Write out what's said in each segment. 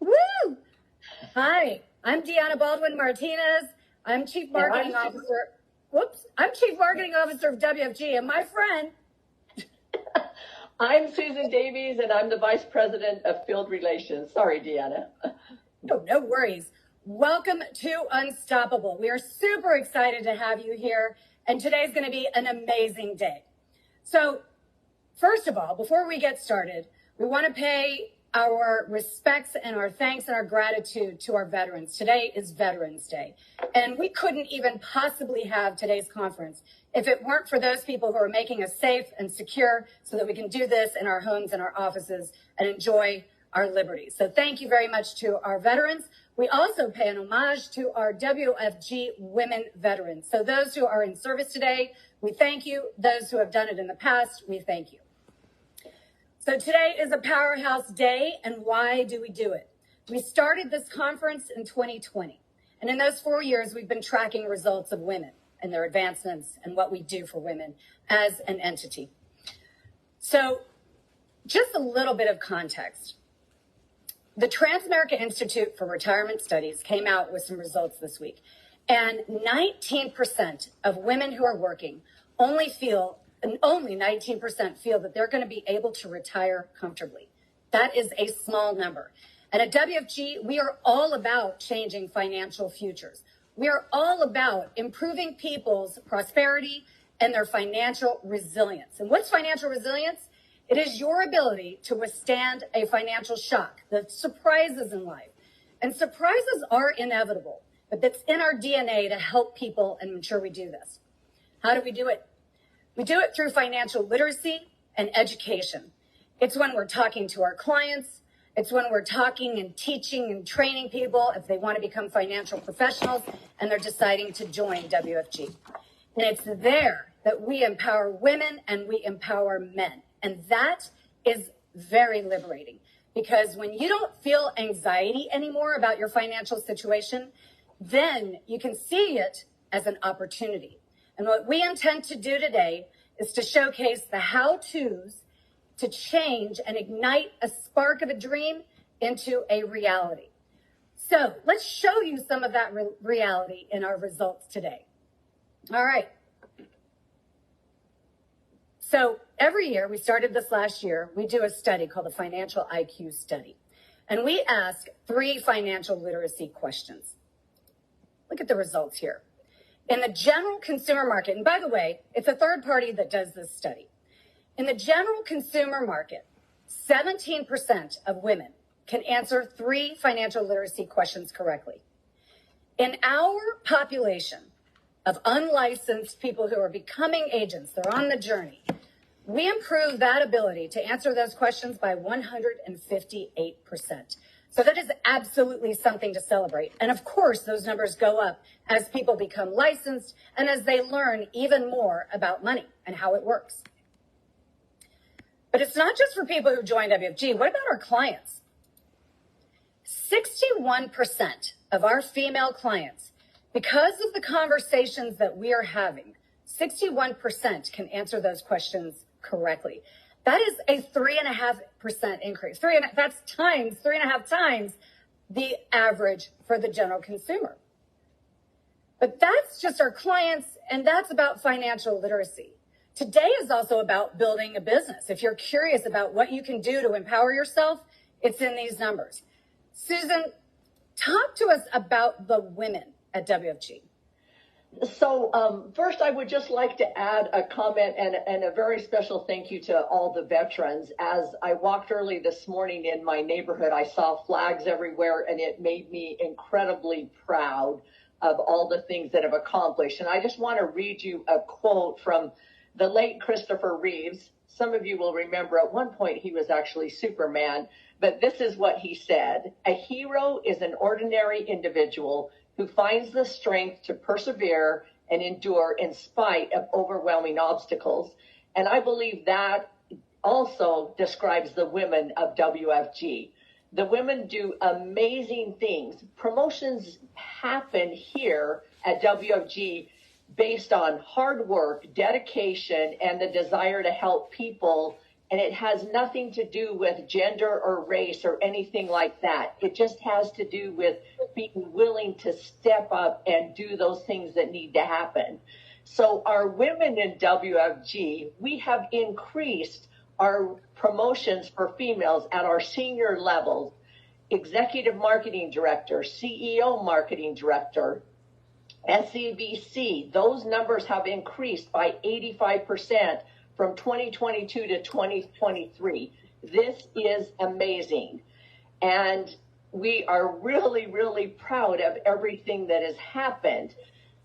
Woo! Hi, I'm Deanna Baldwin-Martinez. I'm Chief Marketing Officer. I'm Chief Marketing Officer of WFG, and my friend. I'm Susan Davies, and I'm the Vice President of Field Relations. Sorry, Deanna. No worries. Welcome to Unstoppable. We are super excited to have you here, and today's going to be an amazing day. So, first of all, before we get started, we want to pay our respects and our thanks and our gratitude to our veterans. Today is Veterans Day, and we couldn't even possibly have today's conference if it weren't for those people who are making us safe and secure so that we can do this in our homes and our offices and enjoy our liberties. So thank you very much to our veterans. We also pay an homage to our WFG women veterans. So those who are in service today, we thank you. Those who have done it in the past, we thank you. So today is a powerhouse day, and why do we do it? We started this conference in 2020, and in those 4 years, we've been tracking results of women and their advancements and what we do for women as an entity. So just a little bit of context. The Transamerica Institute for Retirement Studies came out with some results this week, and 19% of women who are working only 19% feel that they're going to be able to retire comfortably. That is a small number. And at WFG, we are all about changing financial futures. We are all about improving people's prosperity and their financial resilience. And what's financial resilience? It is your ability to withstand a financial shock, the surprises in life. And surprises are inevitable, but it's in our DNA to help people and ensure we do this. How do we do it? We do it through financial literacy and education. It's when we're talking to our clients. It's when we're talking and teaching and training people if they want to become financial professionals and they're deciding to join WFG. And it's there that we empower women and we empower men. And that is very liberating, because when you don't feel anxiety anymore about your financial situation, then you can see it as an opportunity. And what we intend to do today is to showcase the how-tos to change and ignite a spark of a dream into a reality. So let's show you some of that reality in our results today. All right. So every year, we started this last year, we do a study called the Financial IQ Study. And we ask 3 financial literacy questions. Look at the results here. In the general consumer market, and by the way, it's a third party that does this study. In the general consumer market, 17% of women can answer 3 financial literacy questions correctly. In our population of unlicensed people who are becoming agents, they're on the journey, we improve that ability to answer those questions by 158%. So that is absolutely something to celebrate. And of course, those numbers go up as people become licensed and as they learn even more about money and how it works. But it's not just for people who join WFG. What about our clients? 61% of our female clients, because of the conversations that we are having, 61% can answer those questions correctly. That is a 3.5% increase. That's 3.5 times the average for the general consumer. But that's just our clients, and that's about financial literacy. Today is also about building a business. If you're curious about what you can do to empower yourself, it's in these numbers. Susan, talk to us about the women at WFG. So first, I would just like to add a comment and a very special thank you to all the veterans. As I walked early this morning in my neighborhood, I saw flags everywhere, and it made me incredibly proud of all the things that have accomplished. And I just want to read you a quote from the late Christopher Reeves. Some of you will remember at one point he was actually Superman, but this is what he said: "A hero is an ordinary individual who finds the strength to persevere and endure in spite of overwhelming obstacles. And I believe that also describes the women of WFG. The women do amazing things. Promotions happen here at WFG based on hard work, dedication, and the desire to help people. And it has nothing to do with gender or race or anything like that. It just has to do with being willing to step up and do those things that need to happen. So our women in WFG, we have increased our promotions for females at our senior levels: executive marketing director, CEO marketing director, SCVC. Those numbers have increased by 85% from 2022 to 2023. This is amazing. And we are really, really proud of everything that has happened.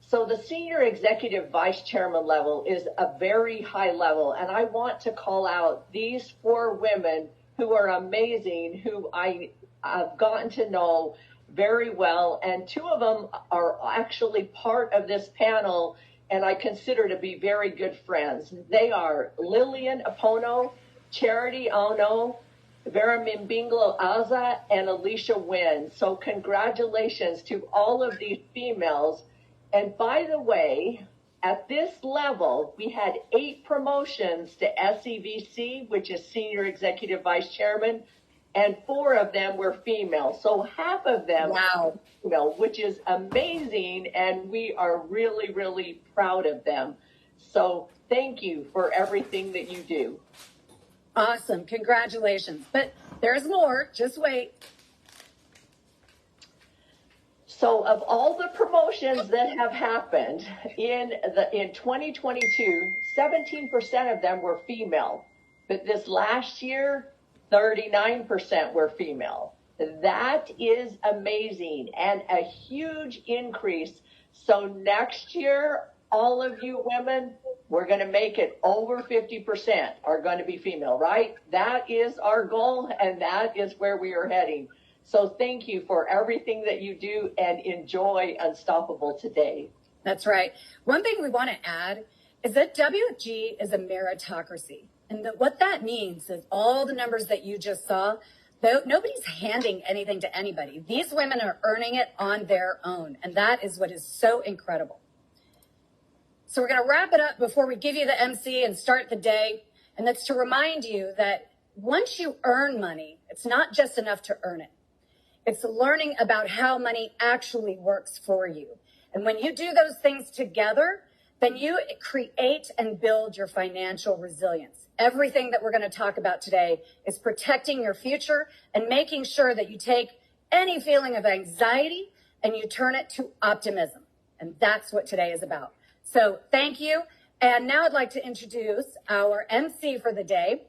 So the senior executive vice chairman level is a very high level. And I want to call out these 4 women who are amazing, who I've gotten to know very well. And 2 of them are actually part of this panel, and I consider to be very good friends. They are Lillian Apono, Charity Ono, Vera Mimbinglo Aza, and Alicia Wynn. So congratulations to all of these females. And by the way, at this level, we had 8 promotions to SEVC, which is Senior Executive Vice Chairman, and 4 of them were female. So half of them were female, which is amazing, and we are really, really proud of them. So thank you for everything that you do. Awesome. Congratulations. But there's more. Just wait. So of all the promotions that have happened in 2022, 17% of them were female. But this last year, 39% were female. That is amazing and a huge increase. So next year, all of you women, we're going to make it over 50% are going to be female, right? That is our goal, and that is where we are heading. So thank you for everything that you do, and enjoy Unstoppable today. That's right. One thing we want to add is that WFG is a meritocracy. And what that means is all the numbers that you just saw, nobody's handing anything to anybody. These women are earning it on their own. And that is what is so incredible. So we're going to wrap it up before we give you the MC and start the day. And that's to remind you that once you earn money, it's not just enough to earn it. It's learning about how money actually works for you. And when you do those things together, then you create and build your financial resilience. Everything that we're going to talk about today is protecting your future and making sure that you take any feeling of anxiety and you turn it to optimism. And that's what today is about. So thank you. And now I'd like to introduce our MC for the day,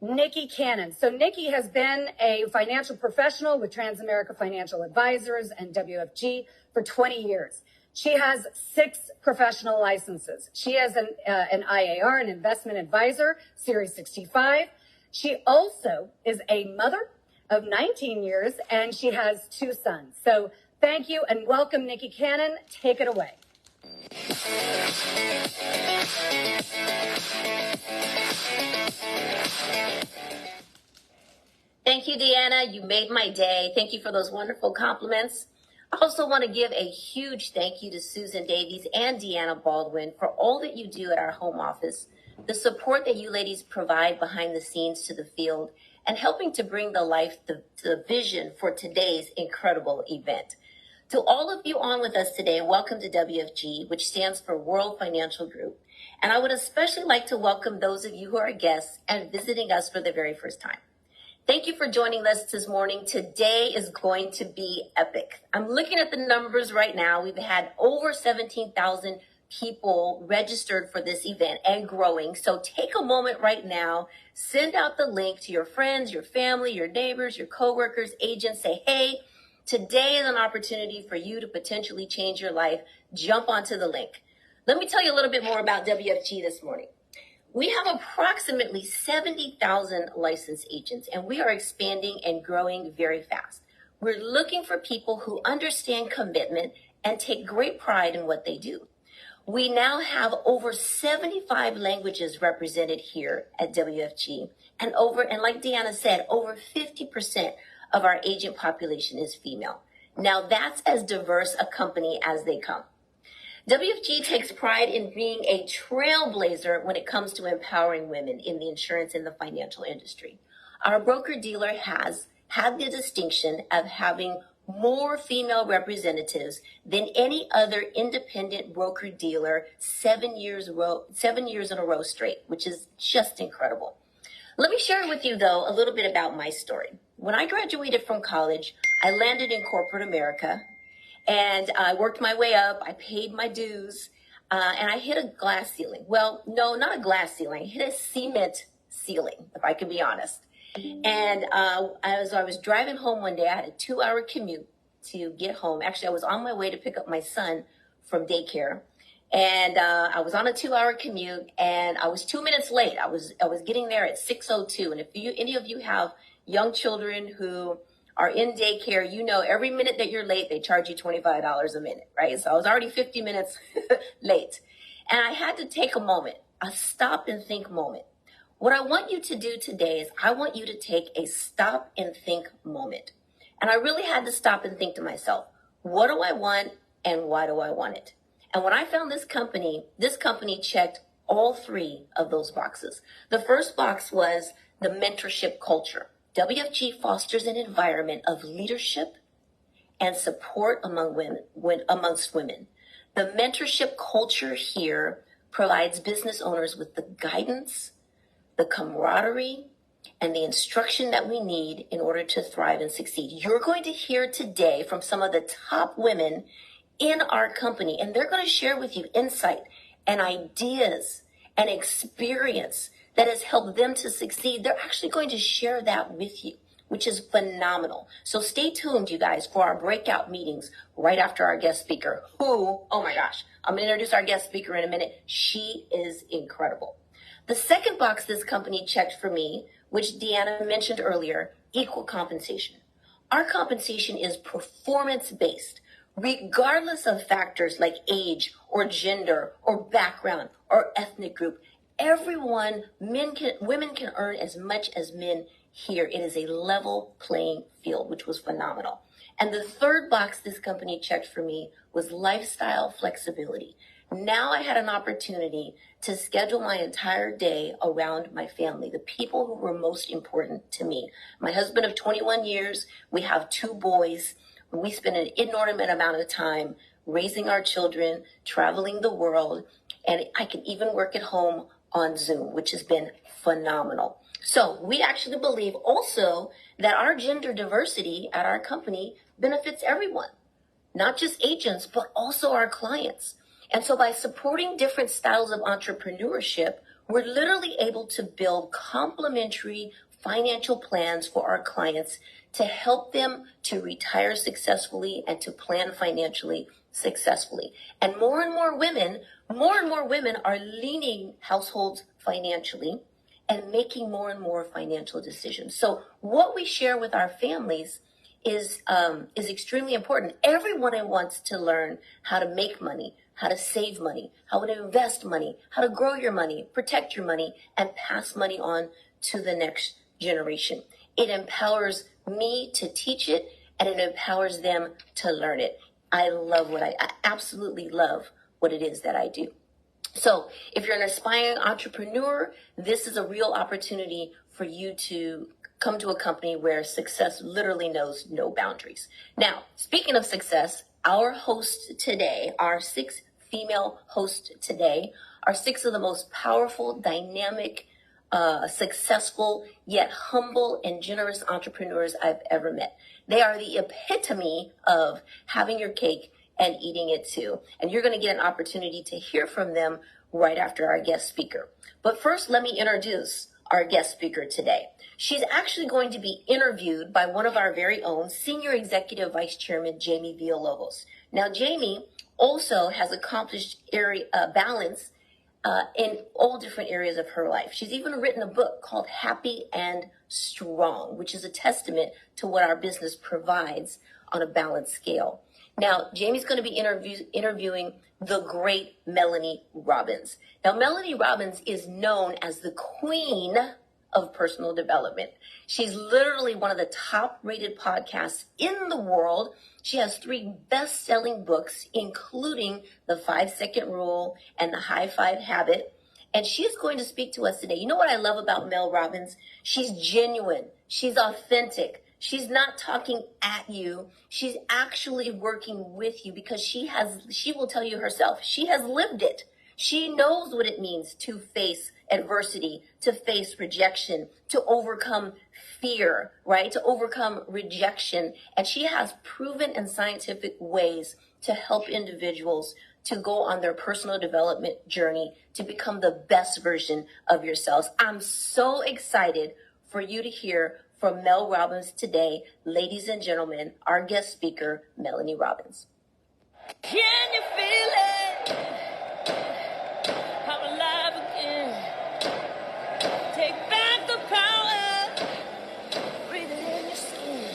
Nikki Cannon. So Nikki has been a financial professional with Transamerica Financial Advisors and WFG for 20 years. She has 6 professional licenses. She has an IAR, an investment advisor, Series 65. She also is a mother of 19 years, and she has 2 sons. So thank you and welcome, Nikki Cannon. Take it away. Thank you, Deanna. You made my day. Thank you for those wonderful compliments. I also want to give a huge thank you to Susan Davies and Deanna Baldwin for all that you do at our home office, the support that you ladies provide behind the scenes to the field, and helping to bring the vision for today's incredible event. To all of you on with us today, welcome to WFG, which stands for World Financial Group. And I would especially like to welcome those of you who are guests and visiting us for the very first time. Thank you for joining us this morning. Today is going to be epic. I'm looking at the numbers right now. We've had over 17,000 people registered for this event and growing. So take a moment right now, send out the link to your friends, your family, your neighbors, your coworkers, agents. Say, hey, today is an opportunity for you to potentially change your life. Jump onto the link. Let me tell you a little bit more about WFG this morning. We have approximately 70,000 licensed agents, and we are expanding and growing very fast. We're looking for people who understand commitment and take great pride in what they do. We now have over 75 languages represented here at WFG. And like Deanna said, over 50% of our agent population is female. Now that's as diverse a company as they come. WFG takes pride in being a trailblazer when it comes to empowering women in the insurance and the financial industry. Our broker-dealer has had the distinction of having more female representatives than any other independent broker-dealer 7 years in a row straight, which is just incredible. Let me share with you, though, a little bit about my story. When I graduated from college, I landed in corporate America, and I worked my way up. I paid my dues, and I hit a glass ceiling. Well, no, not a glass ceiling. I hit a cement ceiling, if I can be honest. And as I was driving home one day, I had a 2-hour commute to get home. Actually, I was on my way to pick up my son from daycare. And I was on a 2-hour commute, and I was 2 minutes late. I was getting there at 6:02. And if any of you have young children who are in daycare, you know every minute that you're late, they charge you $25 a minute, right? So I was already 50 minutes late. And I had to take a moment, a stop and think moment. What I want you to do today is I want you to take a stop and think moment. And I really had to stop and think to myself, what do I want and why do I want it? And when I found this company checked all 3 of those boxes. The first box was the mentorship culture. WFG fosters an environment of leadership and support amongst women. The mentorship culture here provides business owners with the guidance, the camaraderie, and the instruction that we need in order to thrive and succeed. You're going to hear today from some of the top women in our company, and they're going to share with you insight and ideas and experience that has helped them to succeed. They're actually going to share that with you, which is phenomenal. So stay tuned, you guys, for our breakout meetings right after our guest speaker, who, oh my gosh, I'm going to introduce our guest speaker in a minute. She is incredible. The second box this company checked for me, which Deanna mentioned earlier, equal compensation. Our compensation is performance-based, regardless of factors like age or gender or background or ethnic group. Women can earn as much as men here. It is a level playing field, which was phenomenal. And the third box this company checked for me was lifestyle flexibility. Now I had an opportunity to schedule my entire day around my family, the people who were most important to me. My husband of 21 years, we have 2 boys. We spend an inordinate amount of time raising our children, traveling the world, and I can even work at home on Zoom, which has been phenomenal. So we actually believe also that our gender diversity at our company benefits everyone, not just agents, but also our clients. And so by supporting different styles of entrepreneurship, we're literally able to build complementary financial plans for our clients to help them to retire successfully and to plan financially successfully. And more women are leading households financially and making more and more financial decisions. So what we share with our families is extremely important. Everyone wants to learn how to make money, how to save money, how to invest money, how to grow your money, protect your money, and pass money on to the next generation. It empowers me to teach it, and it empowers them to learn it. I absolutely love what it is that I do. So if you're an aspiring entrepreneur, this is a real opportunity for you to come to a company where success literally knows no boundaries. Now, speaking of success, our hosts today, our 6 female hosts today, are 6 of the most powerful, dynamic, successful, yet humble and generous entrepreneurs I've ever met. They are the epitome of having your cake and eating it too. And you're going to get an opportunity to hear from them right after our guest speaker. But first, let me introduce our guest speaker today. She's actually going to be interviewed by one of our very own Senior Executive Vice Chairman, Jamie Villalobos. Now, Jamie also has accomplished balance in all different areas of her life. She's even written a book called Happy and Strong, which is a testament to what our business provides on a balanced scale. Now, Jamie's going to be interviewing the great Melanie Robbins. Now, Melanie Robbins is known as the queen of personal development. She's literally one of the top-rated podcasts in the world. She has 3 best-selling books, including The 5-Second Rule and The High Five Habit. And she is going to speak to us today. You know what I love about Mel Robbins? She's genuine. She's authentic. She's not talking at you. She's actually working with you because she will tell you herself, she has lived it. She knows what it means to face adversity, to face rejection, to overcome fear, right? To overcome rejection. And she has proven and scientific ways to help individuals to go on their personal development journey to become the best version of yourselves. I'm so excited for you to hear from Mel Robbins today. Ladies and gentlemen, our guest speaker, Melanie Robbins. Can you feel it? I'm alive again. Take back the power. Breathe it in your skin.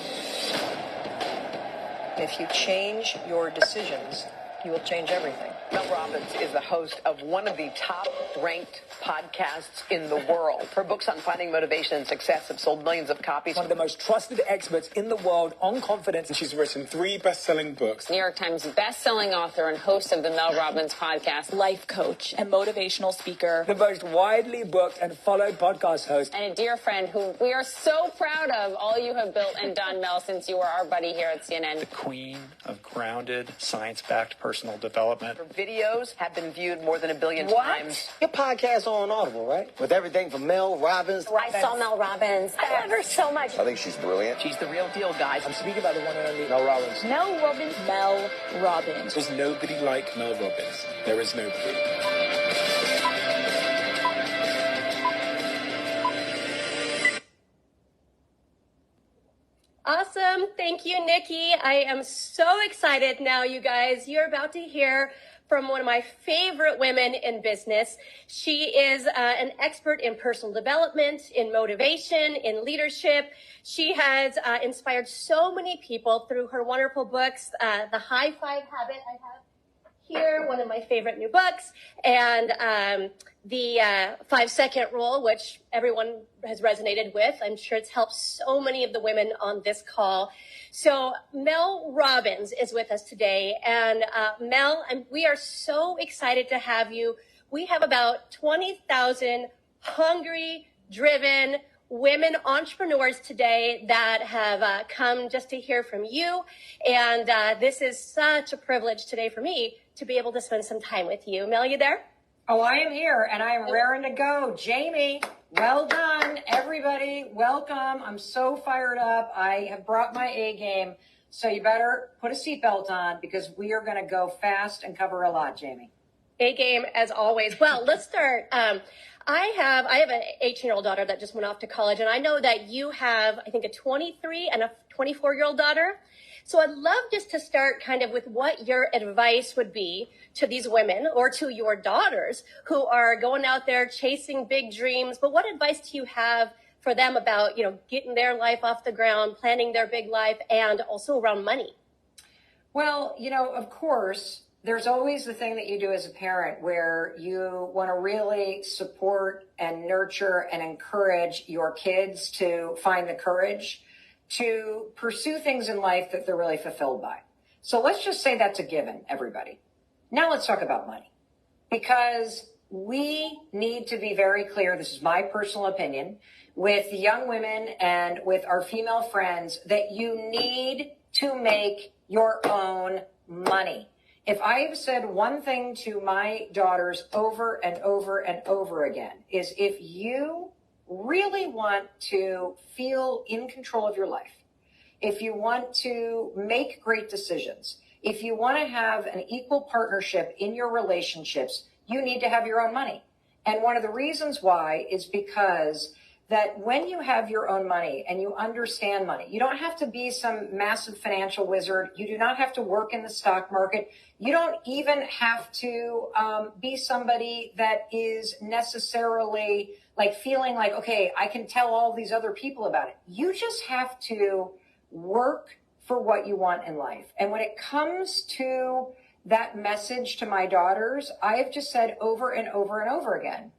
If you change your decisions, you will change everything. Mel Robbins is the host of one of the top-ranked podcasts in the world. Her books on finding motivation and success have sold millions of copies. One of the most trusted experts in the world on confidence. She's written 3 best-selling books. New York Times best-selling author and host of the Mel Robbins podcast. Life coach and motivational speaker. The most widely booked and followed podcast host. And a dear friend who we are so proud of all you have built and done, Mel, since you were our buddy here at CNN. The queen of grounded, science-backed personal development. Her videos have been viewed more than 1 billion times. Your podcast on Audible, right? With everything from Mel Robbins. I saw Mel Robbins. I love her so much. I think she's brilliant. She's the real deal, guys. I'm speaking about the one and only Mel Robbins. Mel Robbins. Mel Robbins. There's nobody like Mel Robbins. There is nobody. Awesome. Thank you, Nikki. I am so excited now, you guys. You're about to hear from one of my favorite women in business. She is an expert in personal development, in motivation, in leadership. She has inspired so many people through her wonderful books, The High Five Habit. I have here one of my favorite new books, and the 5-Second Rule, which everyone has resonated with. I'm sure it's helped so many of the women on this call. So Mel Robbins is with us today. And Mel, we are so excited to have you. We have about 20,000 hungry, driven women entrepreneurs today that have come just to hear from you. And this is such a privilege today for me to be able to spend some time with you. Mel, you there? Oh, I am here, and I am raring to go. Jamie, well done. Everybody, welcome. I'm so fired up. I have brought my A game, so you better put a seatbelt on because we are going to go fast and cover a lot, Jamie. A game, as always. Well, let's start. I have an 18-year-old daughter that just went off to college, and I know that you have, I think, a 23 and a 24-year-old daughter. So I'd love just to start kind of with what your advice would be to these women or to your daughters who are going out there chasing big dreams. But what advice do you have for them about, getting their life off the ground, planning their big life, and also around money? Well, of course, there's always the thing that you do as a parent where you want to really support and nurture and encourage your kids to find the courage to pursue things in life that they're really fulfilled by. So let's just say that's a given, everybody. Now let's talk about money, because we need to be very clear, this is my personal opinion, with young women and with our female friends, that you need to make your own money. If I've said one thing to my daughters over and over and over again, is if you really want to feel in control of your life, if you want to make great decisions, if you want to have an equal partnership in your relationships, you need to have your own money. And one of the reasons why is because that when you have your own money and you understand money, you don't have to be some massive financial wizard. You do not have to work in the stock market. You don't even have to be somebody that is necessarily like feeling like, okay, I can tell all these other people about it. You just have to work for what you want in life. And when it comes to that message to my daughters, I have just said over and over and over again,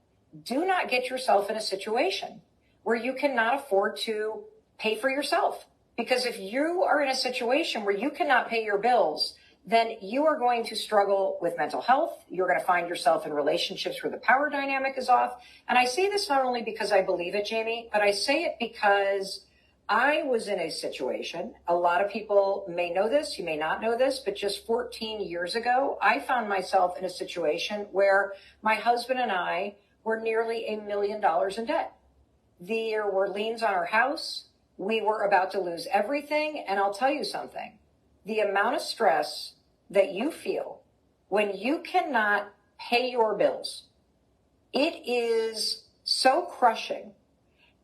do not get yourself in a situation where you cannot afford to pay for yourself. Because if you are in a situation where you cannot pay your bills, then you are going to struggle with mental health. You're going to find yourself in relationships where the power dynamic is off. And I say this not only because I believe it, Jamie, but I say it because I was in a situation, a lot of people may know this, you may not know this, but just 14 years ago, I found myself in a situation where my husband and I were nearly $1 million in debt. There were liens on our house. We were about to lose everything. And I'll tell you something, the amount of stress that you feel when you cannot pay your bills, it is so crushing.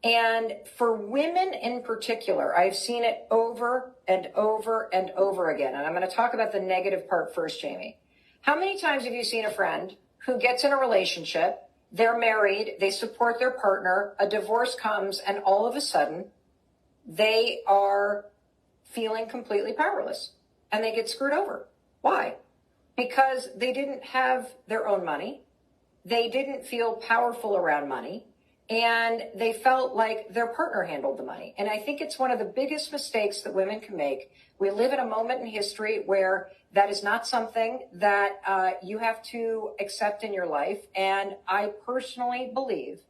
And for women in particular, I've seen it over and over and over again. And I'm going to talk about the negative part first, Jamie. How many times have you seen a friend who gets in a relationship, they're married, they support their partner, a divorce comes, and all of a sudden they are feeling completely powerless and they get screwed over? Why? Because they didn't have their own money. They didn't feel powerful around money. And they felt like their partner handled the money. And I think it's one of the biggest mistakes that women can make. We live in a moment in history where that is not something that you have to accept in your life. And I personally believe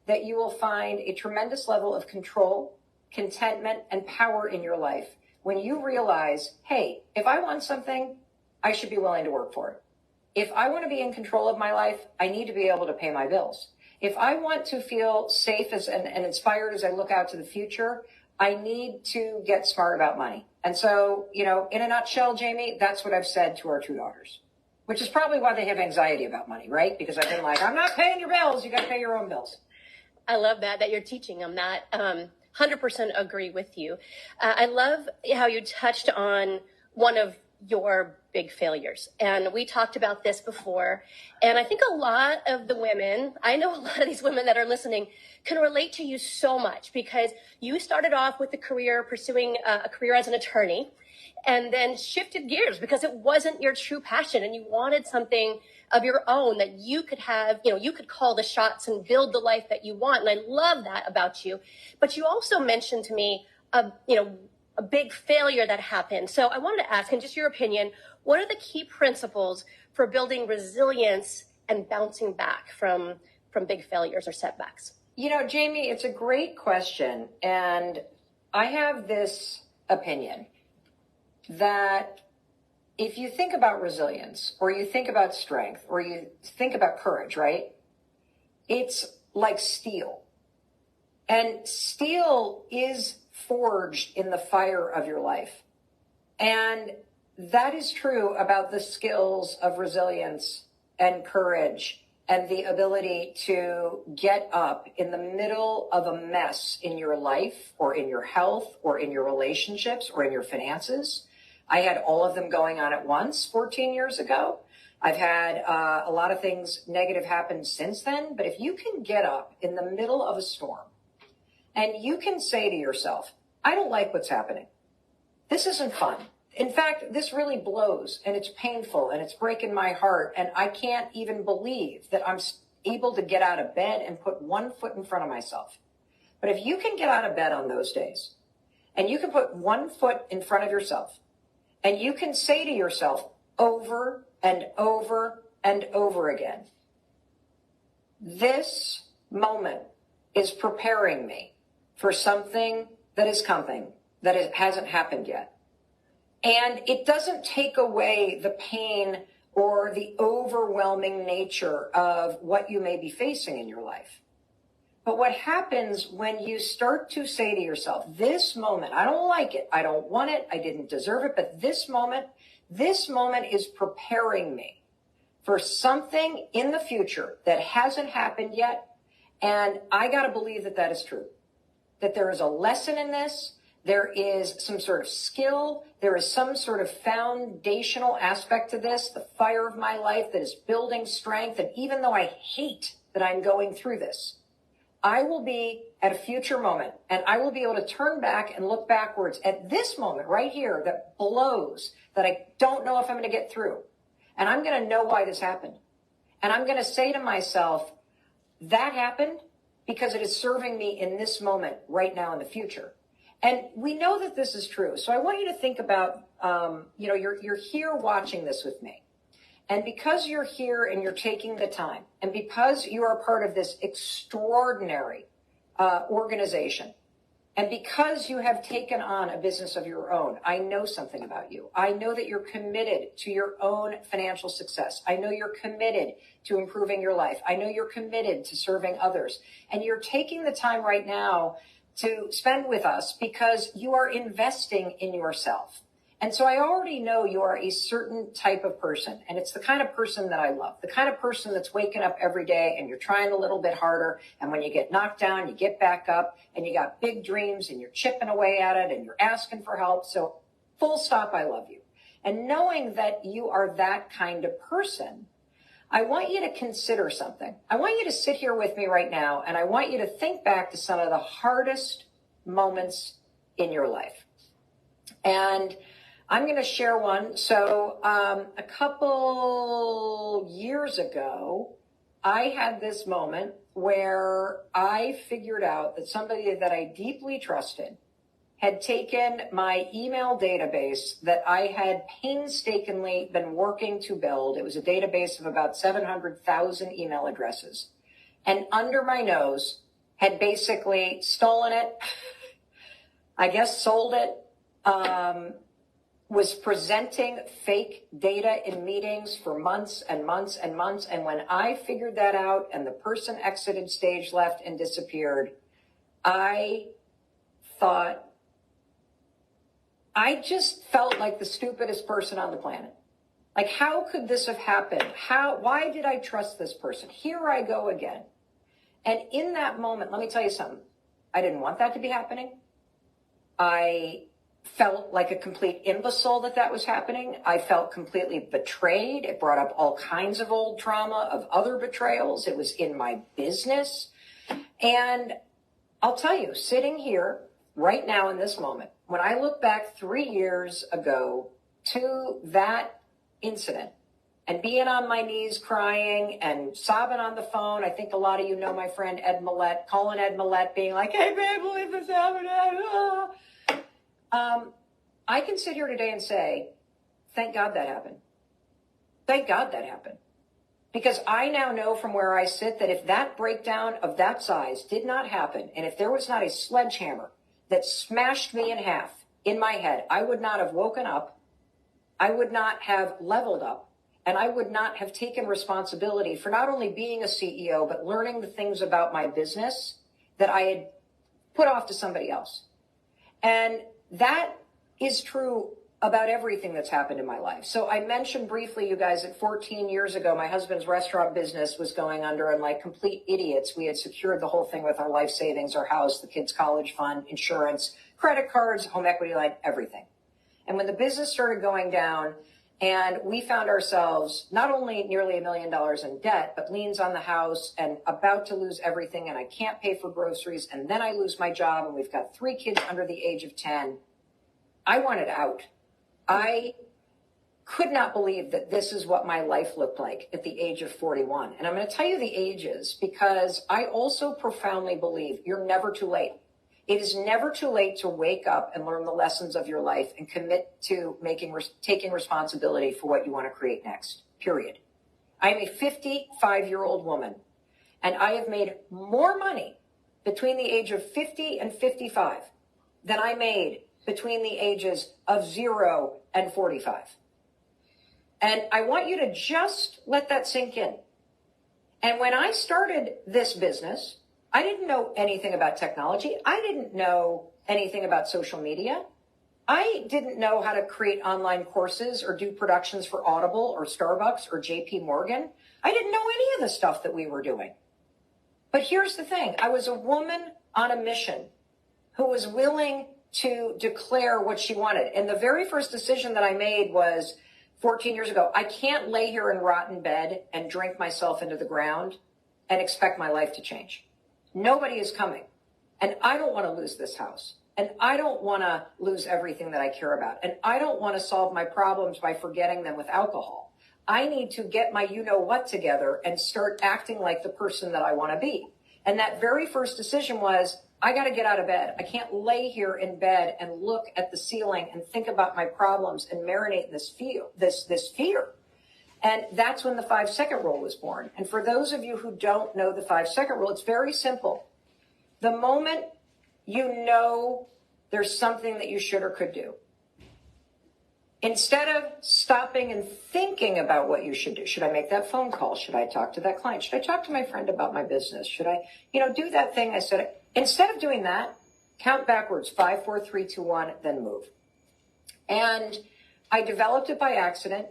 that you will find a tremendous level of control, contentment, and power in your life when you realize, hey, if I want something, I should be willing to work for it. If I want to be in control of my life, I need to be able to pay my bills. If I want to feel safe and inspired as I look out to the future, I need to get smart about money. And so, in a nutshell, Jamie, that's what I've said to our two daughters, which is probably why they have anxiety about money, right? Because I've been like, I'm not paying your bills. You got to pay your own bills. I love that you're teaching them that. 100% agree with you. I love how you touched on one of your big failures. And we talked about this before. And I think a lot of the women, I know a lot of these women that are listening can relate to you so much because you started off with a career pursuing a career as an attorney and then shifted gears because it wasn't your true passion and you wanted something of your own that you could have, you could call the shots and build the life that you want. And I love that about you. But you also mentioned to me, a big failure that happened. So I wanted to ask, in just your opinion, what are the key principles for building resilience and bouncing back from big failures or setbacks? Jamie, it's a great question. And I have this opinion that if you think about resilience or you think about strength or you think about courage, right? It's like steel. And steel is forged in the fire of your life. And that is true about the skills of resilience and courage and the ability to get up in the middle of a mess in your life or in your health or in your relationships or in your finances. I had all of them going on at once 14 years ago. I've had a lot of things negative happen since then. But if you can get up in the middle of a storm and you can say to yourself, I don't like what's happening. This isn't fun. In fact, this really blows and it's painful and it's breaking my heart. And I can't even believe that I'm able to get out of bed and put one foot in front of myself. But if you can get out of bed on those days and you can put one foot in front of yourself and you can say to yourself over and over and over again, this moment is preparing me for something that is coming, that it hasn't happened yet. And it doesn't take away the pain or the overwhelming nature of what you may be facing in your life. But what happens when you start to say to yourself, this moment, I don't like it, I don't want it, I didn't deserve it, but this moment is preparing me for something in the future that hasn't happened yet. And I got to believe that that is true, that there is a lesson in this. There is some sort of skill. There is some sort of foundational aspect to this, the fire of my life that is building strength. And even though I hate that I'm going through this, I will be at a future moment, and I will be able to turn back and look backwards at this moment right here that blows, that I don't know if I'm going to get through. And I'm going to know why this happened. And I'm going to say to myself, that happened because it is serving me in this moment right now in the future. And we know that this is true. So I want you to think about, you're here watching this with me. And because you're here and you're taking the time, and because you are part of this extraordinary organization, and because you have taken on a business of your own, I know something about you. I know that you're committed to your own financial success. I know you're committed to improving your life. I know you're committed to serving others. And you're taking the time right now to spend with us because you are investing in yourself. And so I already know you are a certain type of person, and it's the kind of person that I love, the kind of person that's waking up every day and you're trying a little bit harder. And when you get knocked down, you get back up, and you got big dreams and you're chipping away at it and you're asking for help. So full stop, I love you. And knowing that you are that kind of person, I want you to consider something. I want you to sit here with me right now, and I want you to think back to some of the hardest moments in your life. And I'm going to share one. So a couple years ago, I had this moment where I figured out that somebody that I deeply trusted had taken my email database that I had painstakingly been working to build. It was a database of about 700,000 email addresses. And under my nose had basically stolen it, I guess sold it, was presenting fake data in meetings for months and months and months. And when I figured that out and the person exited stage left and disappeared, I thought, I just felt like the stupidest person on the planet. Like, how could this have happened? Why did I trust this person? Here I go again. And in that moment, let me tell you something. I didn't want that to be happening. I felt like a complete imbecile that was happening. I felt completely betrayed. It brought up all kinds of old trauma of other betrayals. It was in my business. And I'll tell you, sitting here right now in this moment, when I look back 3 years ago to that incident and being on my knees crying and sobbing on the phone, I think a lot of you know my friend Ed Millette, calling Ed Millette, being like, hey, babe, believe this happened. I can sit here today and say, thank God that happened. Thank God that happened. Because I now know from where I sit that if that breakdown of that size did not happen, and if there was not a sledgehammer that smashed me in half in my head, I would not have woken up, I would not have leveled up, and I would not have taken responsibility for not only being a CEO, but learning the things about my business that I had put off to somebody else. And that is true about everything that's happened in my life. So I mentioned briefly, you guys, that 14 years ago, my husband's restaurant business was going under, and like complete idiots, we had secured the whole thing with our life savings, our house, the kids' college fund, insurance, credit cards, home equity line, everything. And when the business started going down and we found ourselves not only nearly $1 million in debt, but liens on the house and about to lose everything, and I can't pay for groceries, and then I lose my job, and we've got 3 kids under the age of 10, I wanted out. I could not believe that this is what my life looked like at the age of 41. And I'm going to tell you the ages because I also profoundly believe you're never too late. It is never too late to wake up and learn the lessons of your life and commit to taking responsibility for what you want to create next, period. I am a 55-year-old woman, and I have made more money between the age of 50 and 55 than I made between the ages of 0 and 45. And I want you to just let that sink in. And when I started this business, I didn't know anything about technology. I didn't know anything about social media. I didn't know how to create online courses or do productions for Audible or Starbucks or JP Morgan. I didn't know any of the stuff that we were doing. But here's the thing. I was a woman on a mission who was willing to declare what she wanted. And the very first decision that I made was 14 years ago. I can't lay here and rot in bed and drink myself into the ground and expect my life to change. Nobody is coming. And I don't want to lose this house. And I don't want to lose everything that I care about. And I don't want to solve my problems by forgetting them with alcohol. I need to get my you-know-what together and start acting like the person that I want to be. And that very first decision was, I got to get out of bed. I can't lay here in bed and look at the ceiling and think about my problems and marinate in this fear. And that's when the 5-second rule was born. And for those of you who don't know the 5-second rule, it's very simple. The moment you know there's something that you should or could do, instead of stopping and thinking about what you should do, should I make that phone call? Should I talk to that client? Should I talk to my friend about my business? Should I, do that thing I said? Instead of doing that, count backwards, 5, 4, 3, 2, 1, then move. And I developed it by accident.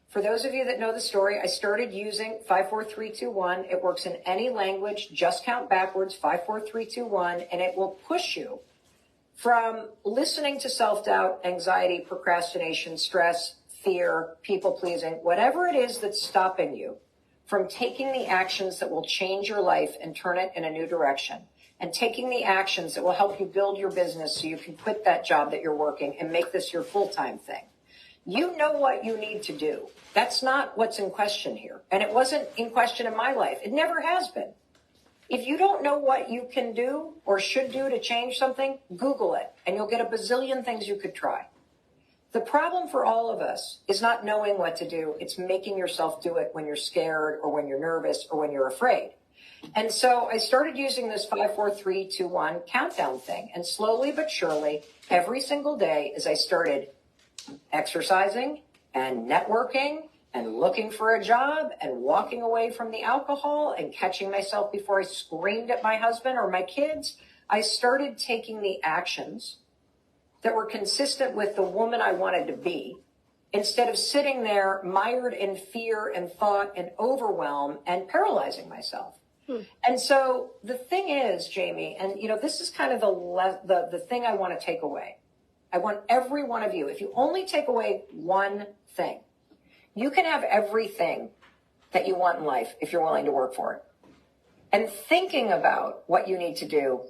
For those of you that know the story, I started using 5, 4, 3, 2, 1. It works in any language. Just count backwards, 5, 4, 3, 2, 1, and it will push you from listening to self-doubt, anxiety, procrastination, stress, fear, people-pleasing, whatever it is that's stopping you from taking the actions that will change your life and turn it in a new direction, and taking the actions that will help you build your business so you can quit that job that you're working and make this your full-time thing. You know what you need to do. That's not what's in question here. And it wasn't in question in my life. It never has been. If you don't know what you can do or should do to change something, Google it, and you'll get a bazillion things you could try. The problem for all of us is not knowing what to do. It's making yourself do it when you're scared or when you're nervous or when you're afraid. And so I started using this 5, 4, 3, 2, 1 countdown thing. And slowly but surely, every single day as I started exercising and networking and looking for a job and walking away from the alcohol and catching myself before I screamed at my husband or my kids, I started taking the actions that were consistent with the woman I wanted to be, instead of sitting there mired in fear and thought and overwhelm and paralyzing myself. And so the thing is, Jamie, and this is kind of the thing I want to take away. I want every one of you, if you only take away one thing, you can have everything that you want in life if you're willing to work for it. And thinking about what you need to do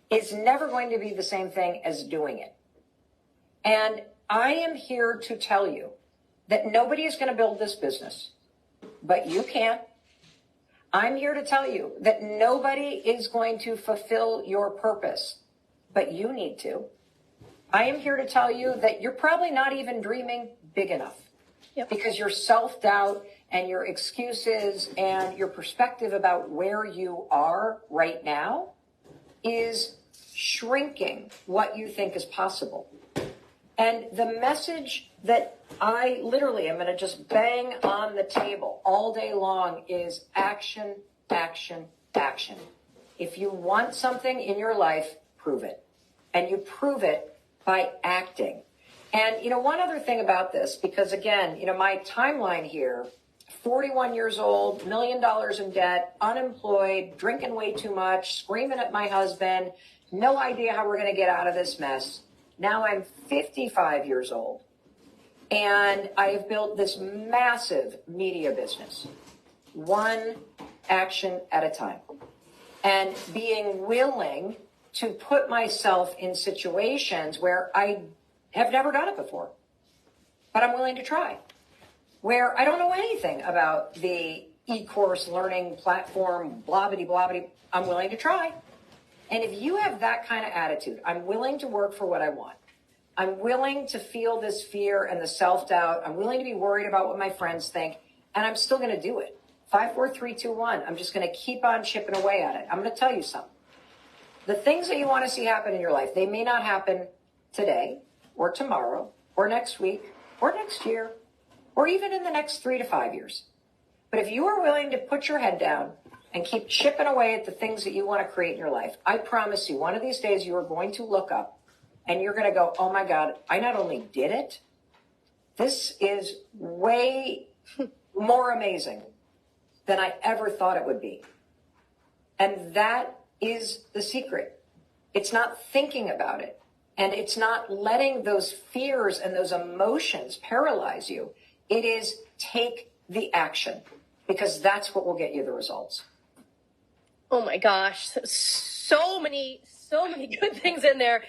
is never going to be the same thing as doing it. And I am here to tell you that nobody is going to build this business, but you can. I'm here to tell you that nobody is going to fulfill your purpose, but you need to. I am here to tell you that you're probably not even dreaming big enough, because your self-doubt and your excuses and your perspective about where you are right now is shrinking what you think is possible. And the message that I literally am going to just bang on the table all day long is action, action, action. If you want something in your life, prove it. And you prove it by acting. And, one other thing about this, because again, my timeline here, 41 years old, $1 million in debt, unemployed, drinking way too much, screaming at my husband, no idea how we're going to get out of this mess. Now I'm 55 years old, and I have built this massive media business, one action at a time, and being willing to put myself in situations where I have never done it before, but I'm willing to try, where I don't know anything about the e-course learning platform, blah-bitty. I'm willing to try. And if you have that kind of attitude, I'm willing to work for what I want. I'm willing to feel this fear and the self-doubt. I'm willing to be worried about what my friends think, and I'm still going to do it. 5, 4, 3, 2, 1. I'm just going to keep on chipping away at it. I'm going to tell you something. The things that you want to see happen in your life, they may not happen today or tomorrow or next week or next year or even in the next 3 to 5 years. But if you are willing to put your head down and keep chipping away at the things that you want to create in your life, I promise you, one of these days you are going to look up and you're going to go, oh my God, I not only did it, this is way more amazing than I ever thought it would be. And that is the secret. It's not thinking about it. And it's not letting those fears and those emotions paralyze you. It is take the action, because that's what will get you the results. Oh my gosh, so many so many good things in there.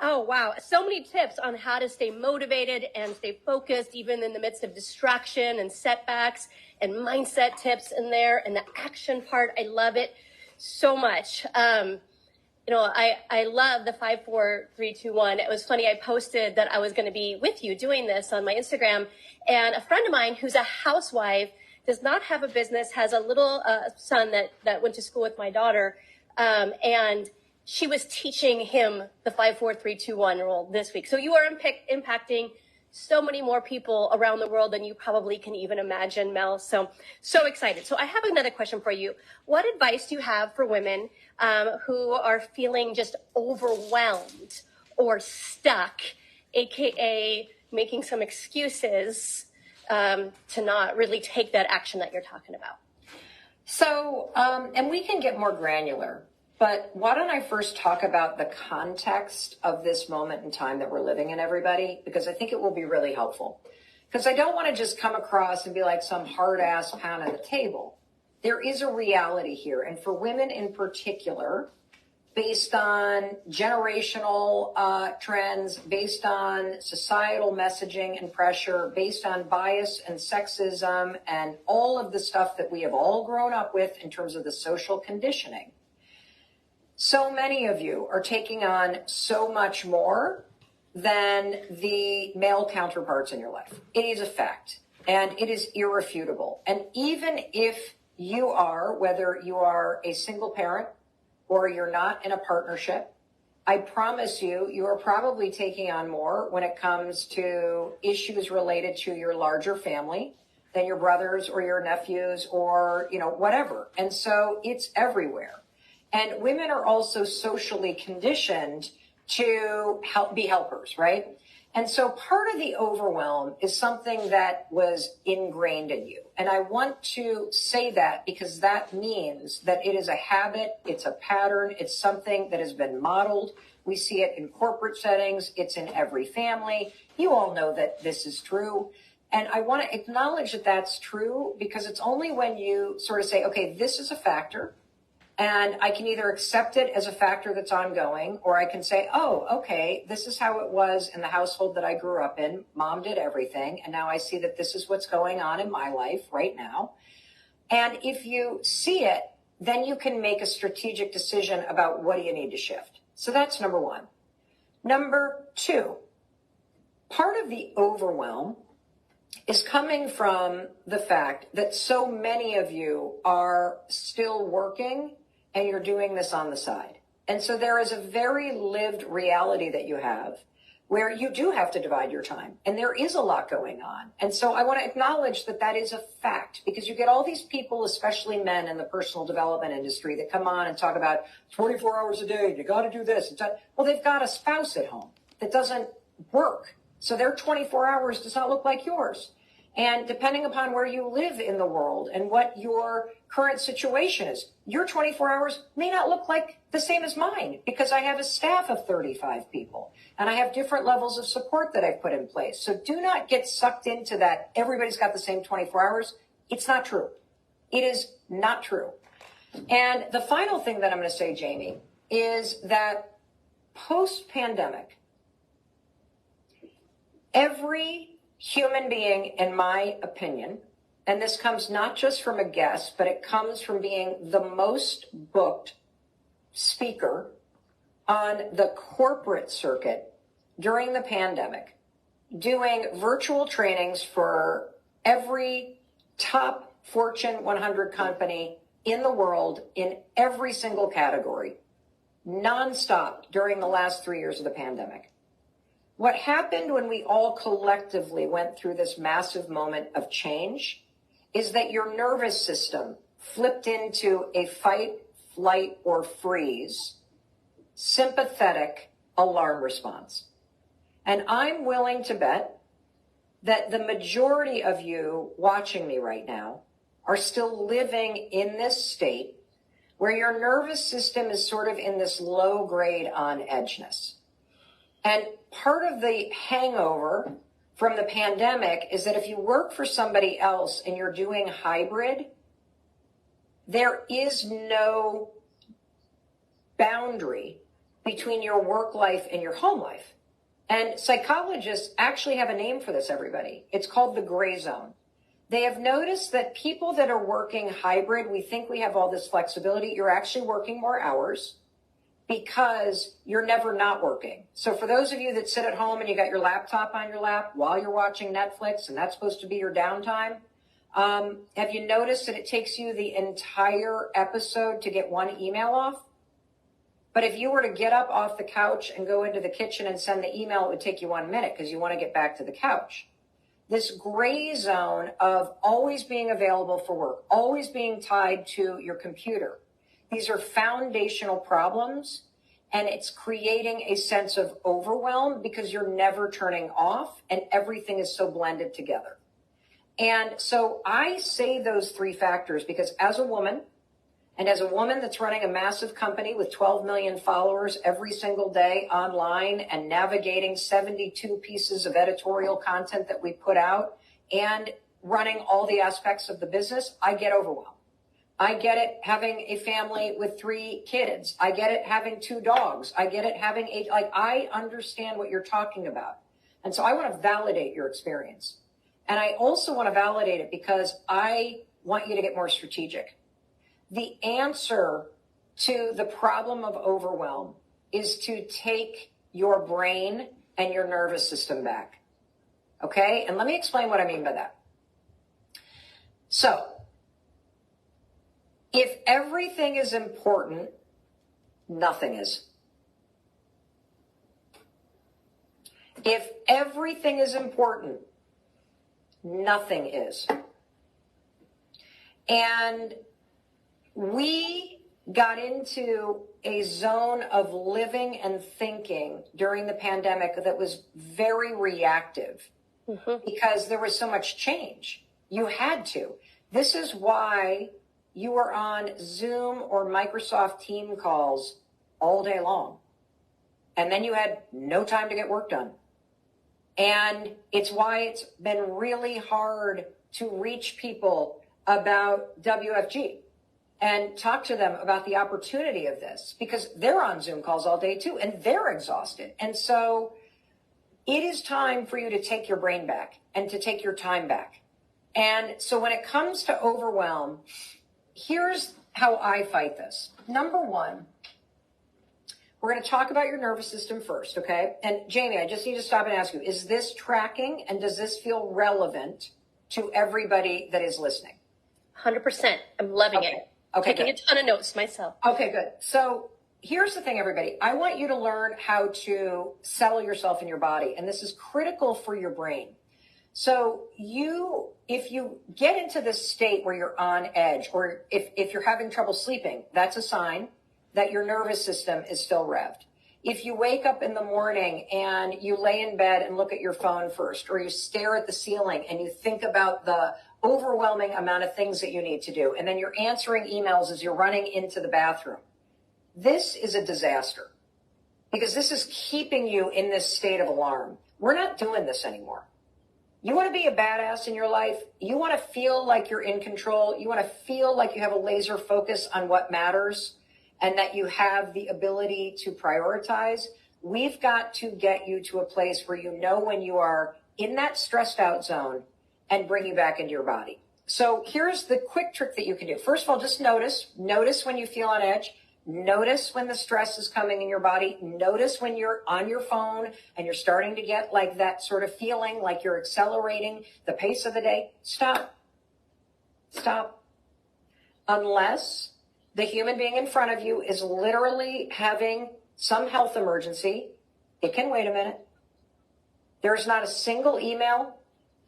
Oh, wow. So many tips on how to stay motivated and stay focused, even in the midst of distraction and setbacks, and mindset tips in there, and the action part. I love it so much. I love the 5, 4, 3, 2, 1. It was funny. I posted that I was going to be with you doing this on my Instagram, and a friend of mine who's a housewife, does not have a business, has a little son that went to school with my daughter, and she was teaching him the 5, 4, 3, 2, 1 rule this week. So you are impacting so many more people around the world than you probably can even imagine, Mel. So excited. So I have another question for you. What advice do you have for women who are feeling just overwhelmed or stuck, AKA making some excuses to not really take that action that you're talking about? So, and we can get more granular, but why don't I first talk about the context of this moment in time that we're living in, everybody, because I think it will be really helpful. Because I don't want to just come across and be like some hard ass pound on the table. There is a reality here. And for women in particular, based on generational trends, based on societal messaging and pressure, based on bias and sexism and all of the stuff that we have all grown up with in terms of the social conditioning. So many of you are taking on so much more than the male counterparts in your life. It is a fact, and it is irrefutable. And even if you are, whether you are a single parent or you're not in a partnership, I promise you, you are probably taking on more when it comes to issues related to your larger family than your brothers or your nephews or, whatever. And so it's everywhere. And women are also socially conditioned to be helpers, right? And so part of the overwhelm is something that was ingrained in you. And I want to say that because that means that it is a habit, it's a pattern, it's something that has been modeled. We see it in corporate settings, it's in every family. You all know that this is true. And I want to acknowledge that that's true because it's only when you sort of say, okay, this is a factor. And I can either accept it as a factor that's ongoing, or I can say, oh, okay, this is how it was in the household that I grew up in. Mom did everything. And now I see that this is what's going on in my life right now. And if you see it, then you can make a strategic decision about what do you need to shift. So that's number one. Number two, part of the overwhelm is coming from the fact that so many of you are still working and you're doing this on the side. And so there is a very lived reality that you have where you do have to divide your time. And there is a lot going on. And so I want to acknowledge that that is a fact because you get all these people, especially men in the personal development industry, that come on and talk about 24 hours a day, you got to do this. Well, they've got a spouse at home that doesn't work. So their 24 hours does not look like yours. And depending upon where you live in the world and what your current situation is, your 24 hours may not look like the same as mine because I have a staff of 35 people and I have different levels of support that I've put in place. So do not get sucked into that everybody's got the same 24 hours. It's not true. It is not true. And the final thing that I'm going to say, Jamie, is that post-pandemic, every human being, in my opinion, and this comes not just from a guest, but it comes from being the most booked speaker on the corporate circuit during the pandemic, doing virtual trainings for every top Fortune 100 company in the world in every single category, nonstop during the last 3 years of the pandemic. What happened when we all collectively went through this massive moment of change is that your nervous system flipped into a fight, flight, or freeze, sympathetic alarm response. And I'm willing to bet that the majority of you watching me right now are still living in this state where your nervous system is sort of in this low grade on edgeness. And part of the hangover from the pandemic is that if you work for somebody else and you're doing hybrid, there is no boundary between your work life and your home life. And psychologists actually have a name for this, everybody. It's called the gray zone. They have noticed that people that are working hybrid, we think we have all this flexibility. You're actually working more hours because you're never not working. So for those of you that sit at home and you got your laptop on your lap while you're watching Netflix, and that's supposed to be your downtime, have you noticed that it takes you the entire episode to get one email off? But if you were to get up off the couch and go into the kitchen and send the email, it would take you 1 minute because you want to get back to the couch. This gray zone of always being available for work, always being tied to your computer. These are foundational problems, and it's creating a sense of overwhelm because you're never turning off and everything is so blended together. And so I say those three factors because as a woman, and as a woman that's running a massive company with 12 million followers every single day online and navigating 72 pieces of editorial content that we put out and running all the aspects of the business, I get overwhelmed. I get it having a family with 3 kids. I get it having 2 dogs. I get it having I understand what you're talking about. And so I want to validate your experience. And I also want to validate it because I want you to get more strategic. The answer to the problem of overwhelm is to take your brain and your nervous system back. Okay? And let me explain what I mean by that. So, if everything is important, nothing is. If everything is important, nothing is. And we got into a zone of living and thinking during the pandemic that was very reactive because there was so much change. You had to. This is why you were on Zoom or Microsoft Team calls all day long. And then you had no time to get work done. And it's why it's been really hard to reach people about WFG and talk to them about the opportunity of this because they're on Zoom calls all day too, and they're exhausted. And so it is time for you to take your brain back and to take your time back. And so when it comes to overwhelm, here's how I fight this. Number one, we're going to talk about your nervous system first, okay? And Jamie, I just need to stop and ask you, is this tracking and does this feel relevant to everybody that is listening? 100%. I'm loving it. Okay, taking good. a ton of notes myself. Okay, good. So here's the thing, everybody. I want you to learn how to settle yourself in your body, and this is critical for your brain. So if you get into this state where you're on edge, or if you're having trouble sleeping, that's a sign that your nervous system is still revved. If you wake up in the morning and you lay in bed and look at your phone first, or you stare at the ceiling and you think about the overwhelming amount of things that you need to do, and then you're answering emails as you're running into the bathroom, this is a disaster because this is keeping you in this state of alarm. We're not doing this anymore. You want to be a badass in your life. You want to feel like you're in control. You want to feel like you have a laser focus on what matters and that you have the ability to prioritize. We've got to get you to a place where you know when you are in that stressed out zone and bring you back into your body. So here's the quick trick that you can do. First of all, just notice when you feel on edge. Notice when the stress is coming in your body. Notice when you're on your phone and you're starting to get like that sort of feeling like you're accelerating the pace of the day. Stop. Unless the human being in front of you is literally having some health emergency, it can wait a minute. There's not a single email,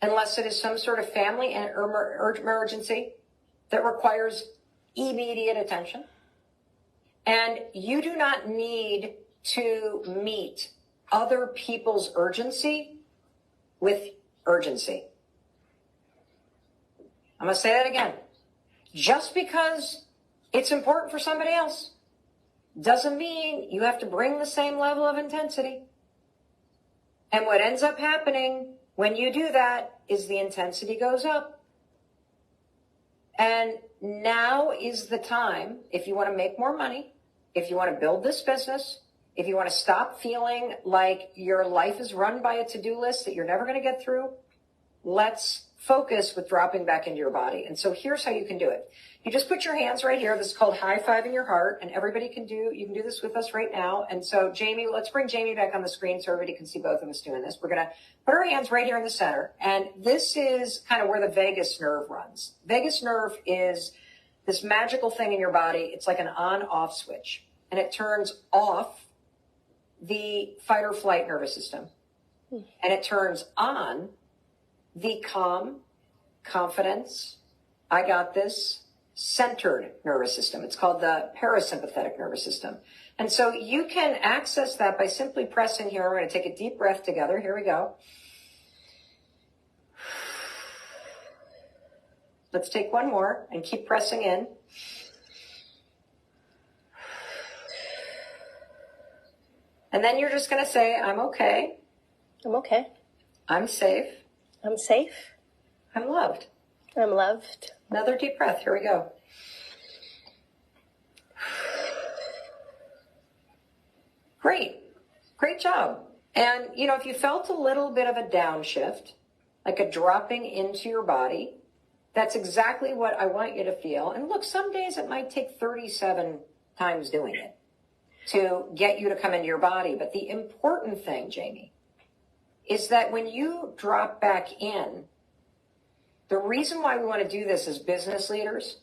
unless it is some sort of family emergency that requires immediate attention. And you do not need to meet other people's urgency with urgency. I'm going to say that again. Just because it's important for somebody else doesn't mean you have to bring the same level of intensity. And what ends up happening when you do that is the intensity goes up. And now is the time, if you want to make more money, if you want to build this business, if you want to stop feeling like your life is run by a to-do list that you're never going to get through, let's focus with dropping back into your body. And so here's how you can do it. You just put your hands right here. This is called high-fiving your heart, and everybody can you can do this with us right now. And so Jamie, let's bring Jamie back on the screen so everybody can see both of us doing this. We're going to put our hands right here in the center, and this is kind of where the vagus nerve runs. Vagus nerve is this magical thing in your body. It's like an on-off switch, and it turns off the fight or flight nervous system, and it turns on the calm, confidence, I got this, centered nervous system. It's called the parasympathetic nervous system. And so you can access that by simply pressing here. We're going to take a deep breath together. Here we go. Let's take one more and keep pressing in. And then you're just going to say, I'm okay. I'm okay. I'm safe. I'm safe. I'm loved. I'm loved. Another deep breath. Here we go. Great. Great job. And, if you felt a little bit of a downshift, like a dropping into your body, that's exactly what I want you to feel. And look, some days it might take 37 times doing it to get you to come into your body. But the important thing, Jamie, is that when you drop back in, the reason why we want to do this as business leaders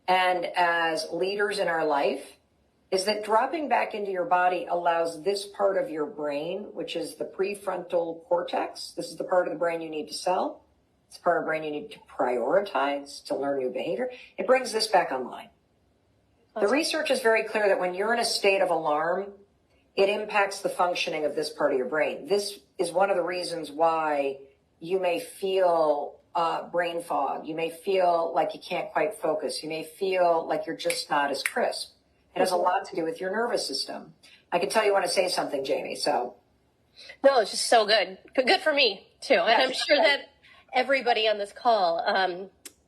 and as leaders in our life is that dropping back into your body allows this part of your brain, which is the prefrontal cortex. This is the part of the brain you need to sell. It's the part of the brain you need to prioritize, to learn new behavior. It brings this back online. The research is very clear that when you're in a state of alarm, it impacts the functioning of this part of your brain. This is one of the reasons why you may feel brain fog. You may feel like you can't quite focus. You may feel like you're just not as crisp. It has a lot to do with your nervous system. I can tell you want to say something, Jamie, so. No, it's just so good. Good for me, too. And I'm sure that everybody on this call,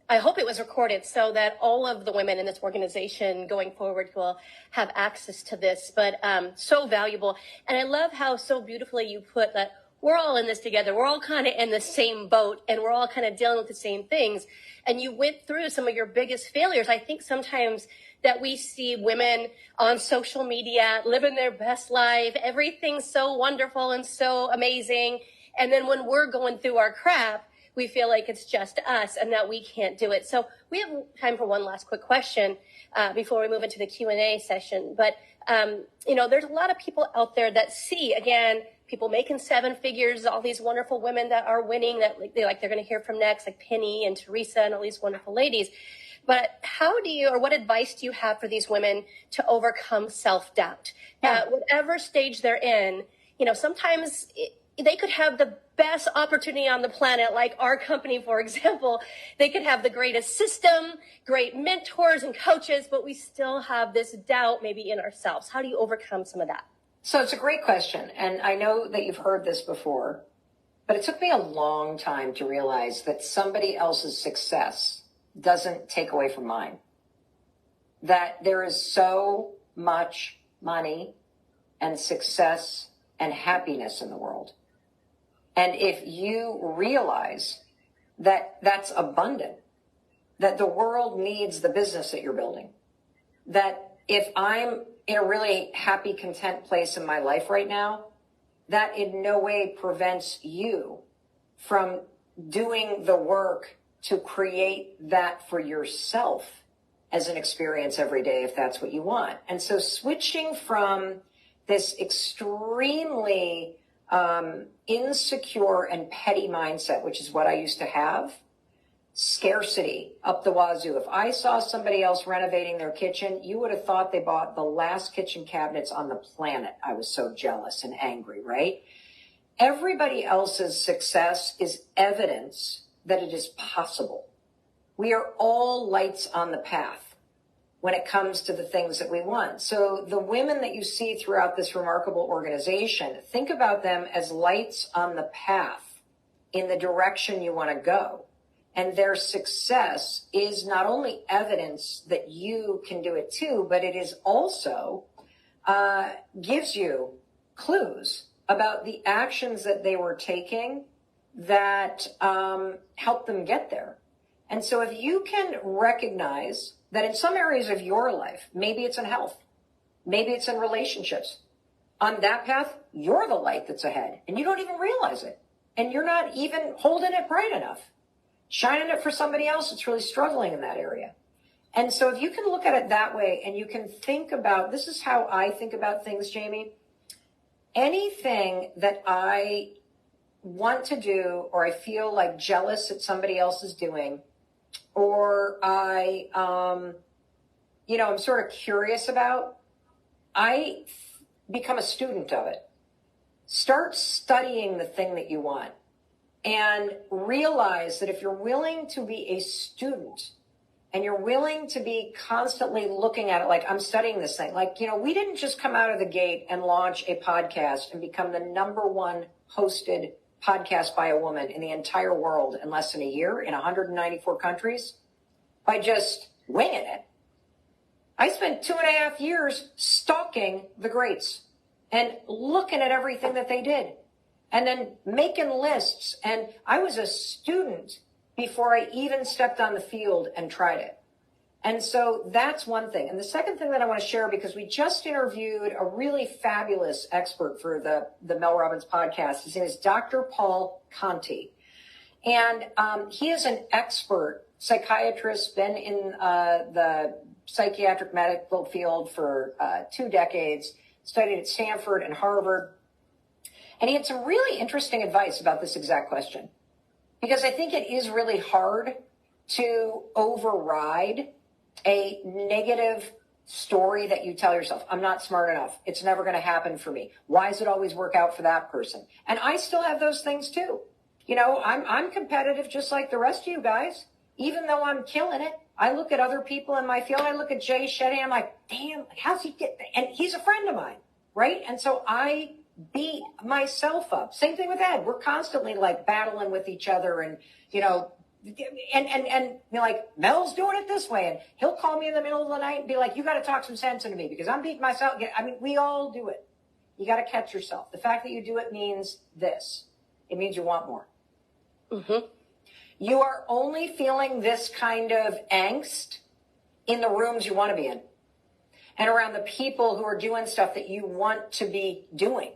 I hope it was recorded so that all of the women in this organization going forward will have access to this, but so valuable. And I love how so beautifully you put that we're all in this together. We're all kind of in the same boat, and we're all kind of dealing with the same things. And you went through some of your biggest failures. I think sometimes that we see women on social media living their best life, everything's so wonderful and so amazing. And then when we're going through our crap, we feel like it's just us and that we can't do it. So we have time for one last quick question before we move into the Q&A session. But, there's a lot of people out there that see, again, people making seven figures, all these wonderful women that are winning that they're going to hear from next, like Penny and Teresa and all these wonderful ladies. But what advice do you have for these women to overcome self-doubt? At whatever stage they're in, sometimes they could have the best opportunity on the planet, like our company, for example. They could have the greatest system, great mentors and coaches, but we still have this doubt maybe in ourselves. How do you overcome some of that? So it's a great question. And I know that you've heard this before, but it took me a long time to realize that somebody else's success doesn't take away from mine. That there is so much money and success and happiness in the world. And if you realize that that's abundant, that the world needs the business that you're building, that if I'm in a really happy, content place in my life right now, that in no way prevents you from doing the work to create that for yourself as an experience every day, if that's what you want. And so switching from this extremely insecure and petty mindset, which is what I used to have, scarcity up the wazoo. If I saw somebody else renovating their kitchen, you would have thought they bought the last kitchen cabinets on the planet. I was so jealous and angry, right? Everybody else's success is evidence that it is possible. We are all lights on the path when it comes to the things that we want. So the women that you see throughout this remarkable organization, think about them as lights on the path in the direction you want to go. And their success is not only evidence that you can do it too, but it is also gives you clues about the actions that they were taking that helped them get there. And so if you can recognize that in some areas of your life, maybe it's in health, maybe it's in relationships, on that path, you're the light that's ahead and you don't even realize it. And you're not even holding it bright enough, shining it for somebody else that's really struggling in that area. And so if you can look at it that way and you can think about, this is how I think about things, Jamie, anything that I want to do or I feel like jealous that somebody else is doing, or I, I'm sort of curious about, I become a student of it. Start studying the thing that you want and realize that if you're willing to be a student and you're willing to be constantly looking at it, like I'm studying this thing, like, we didn't just come out of the gate and launch a podcast and become the #1 hosted podcast by a woman in the entire world in less than a year in 194 countries by just winging it. I spent 2.5 years stalking the greats and looking at everything that they did and then making lists. And I was a student before I even stepped on the field and tried it. And so that's one thing. And the second thing that I want to share, because we just interviewed a really fabulous expert for the Mel Robbins podcast. His name is Dr. Paul Conti. And he is an expert psychiatrist, been in the psychiatric medical field for 2 decades, studied at Stanford and Harvard. And he had some really interesting advice about this exact question. Because I think it is really hard to override a negative story that you tell yourself. I'm not smart enough. It's never going to happen for me. Why does it always work out for that person? And I still have those things too. I'm competitive just like the rest of you guys. Even though I'm killing it, I look at other people in my field. I look at Jay Shetty. I'm like, damn, how's he get? And he's a friend of mine, right? And so I beat myself up. Same thing with Ed. We're constantly like battling with each other, and like Mel's doing it this way, and he'll call me in the middle of the night and be like, "You got to talk some sense into me because I'm beating myself." I mean, we all do it. You got to catch yourself. The fact that you do it means this. It means you want more. Mm-hmm. You are only feeling this kind of angst in the rooms you want to be in and around the people who are doing stuff that you want to be doing.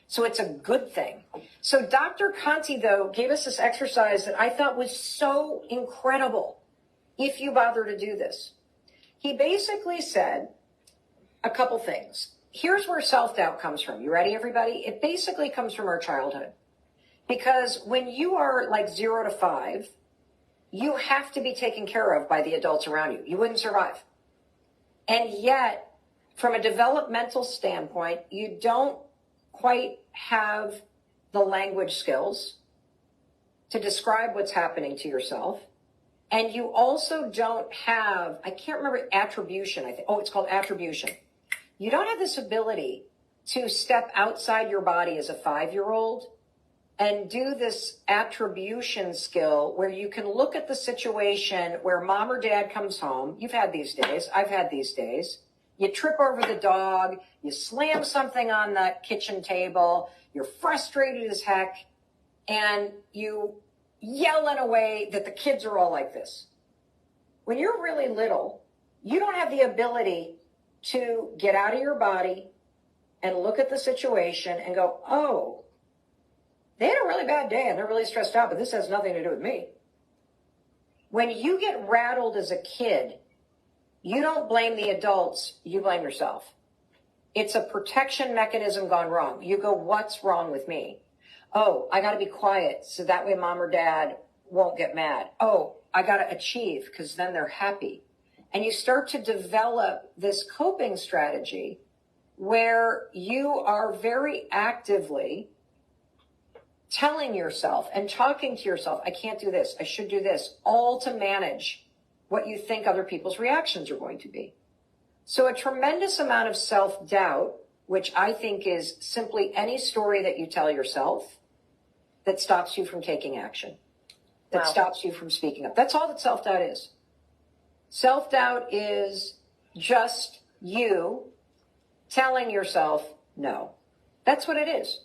So it's a good thing. So Dr. Conti, though, gave us this exercise that I thought was so incredible if you bother to do this. He basically said a couple things. Here's where self-doubt comes from. You ready, everybody? It basically comes from our childhood. Because when you are like 0 to 5, you have to be taken care of by the adults around you. You wouldn't survive. And yet, from a developmental standpoint, you don't quite have the language skills to describe what's happening to yourself. And you also don't have, I can't remember, attribution, I think. Oh, it's called attribution. You don't have this ability to step outside your body as a 5-year-old and do this attribution skill where you can look at the situation where mom or dad comes home. You've had these days. I've had these days. You trip over the dog. You slam something on the kitchen table. You're frustrated as heck. And you yell in a way that the kids are all like this. When you're really little, you don't have the ability to get out of your body and look at the situation and go, oh, they had a really bad day and they're really stressed out, but this has nothing to do with me. When you get rattled as a kid, you don't blame the adults, you blame yourself. It's a protection mechanism gone wrong. You go, what's wrong with me? Oh, I got to be quiet so that way mom or dad won't get mad. Oh, I got to achieve because then they're happy. And you start to develop this coping strategy where you are very actively telling yourself and talking to yourself, I can't do this, I should do this, all to manage what you think other people's reactions are going to be. So a tremendous amount of self-doubt, which I think is simply any story that you tell yourself that stops you from taking action, that stops you from speaking up. That's all that self-doubt is. Self-doubt is just you telling yourself no. That's what it is.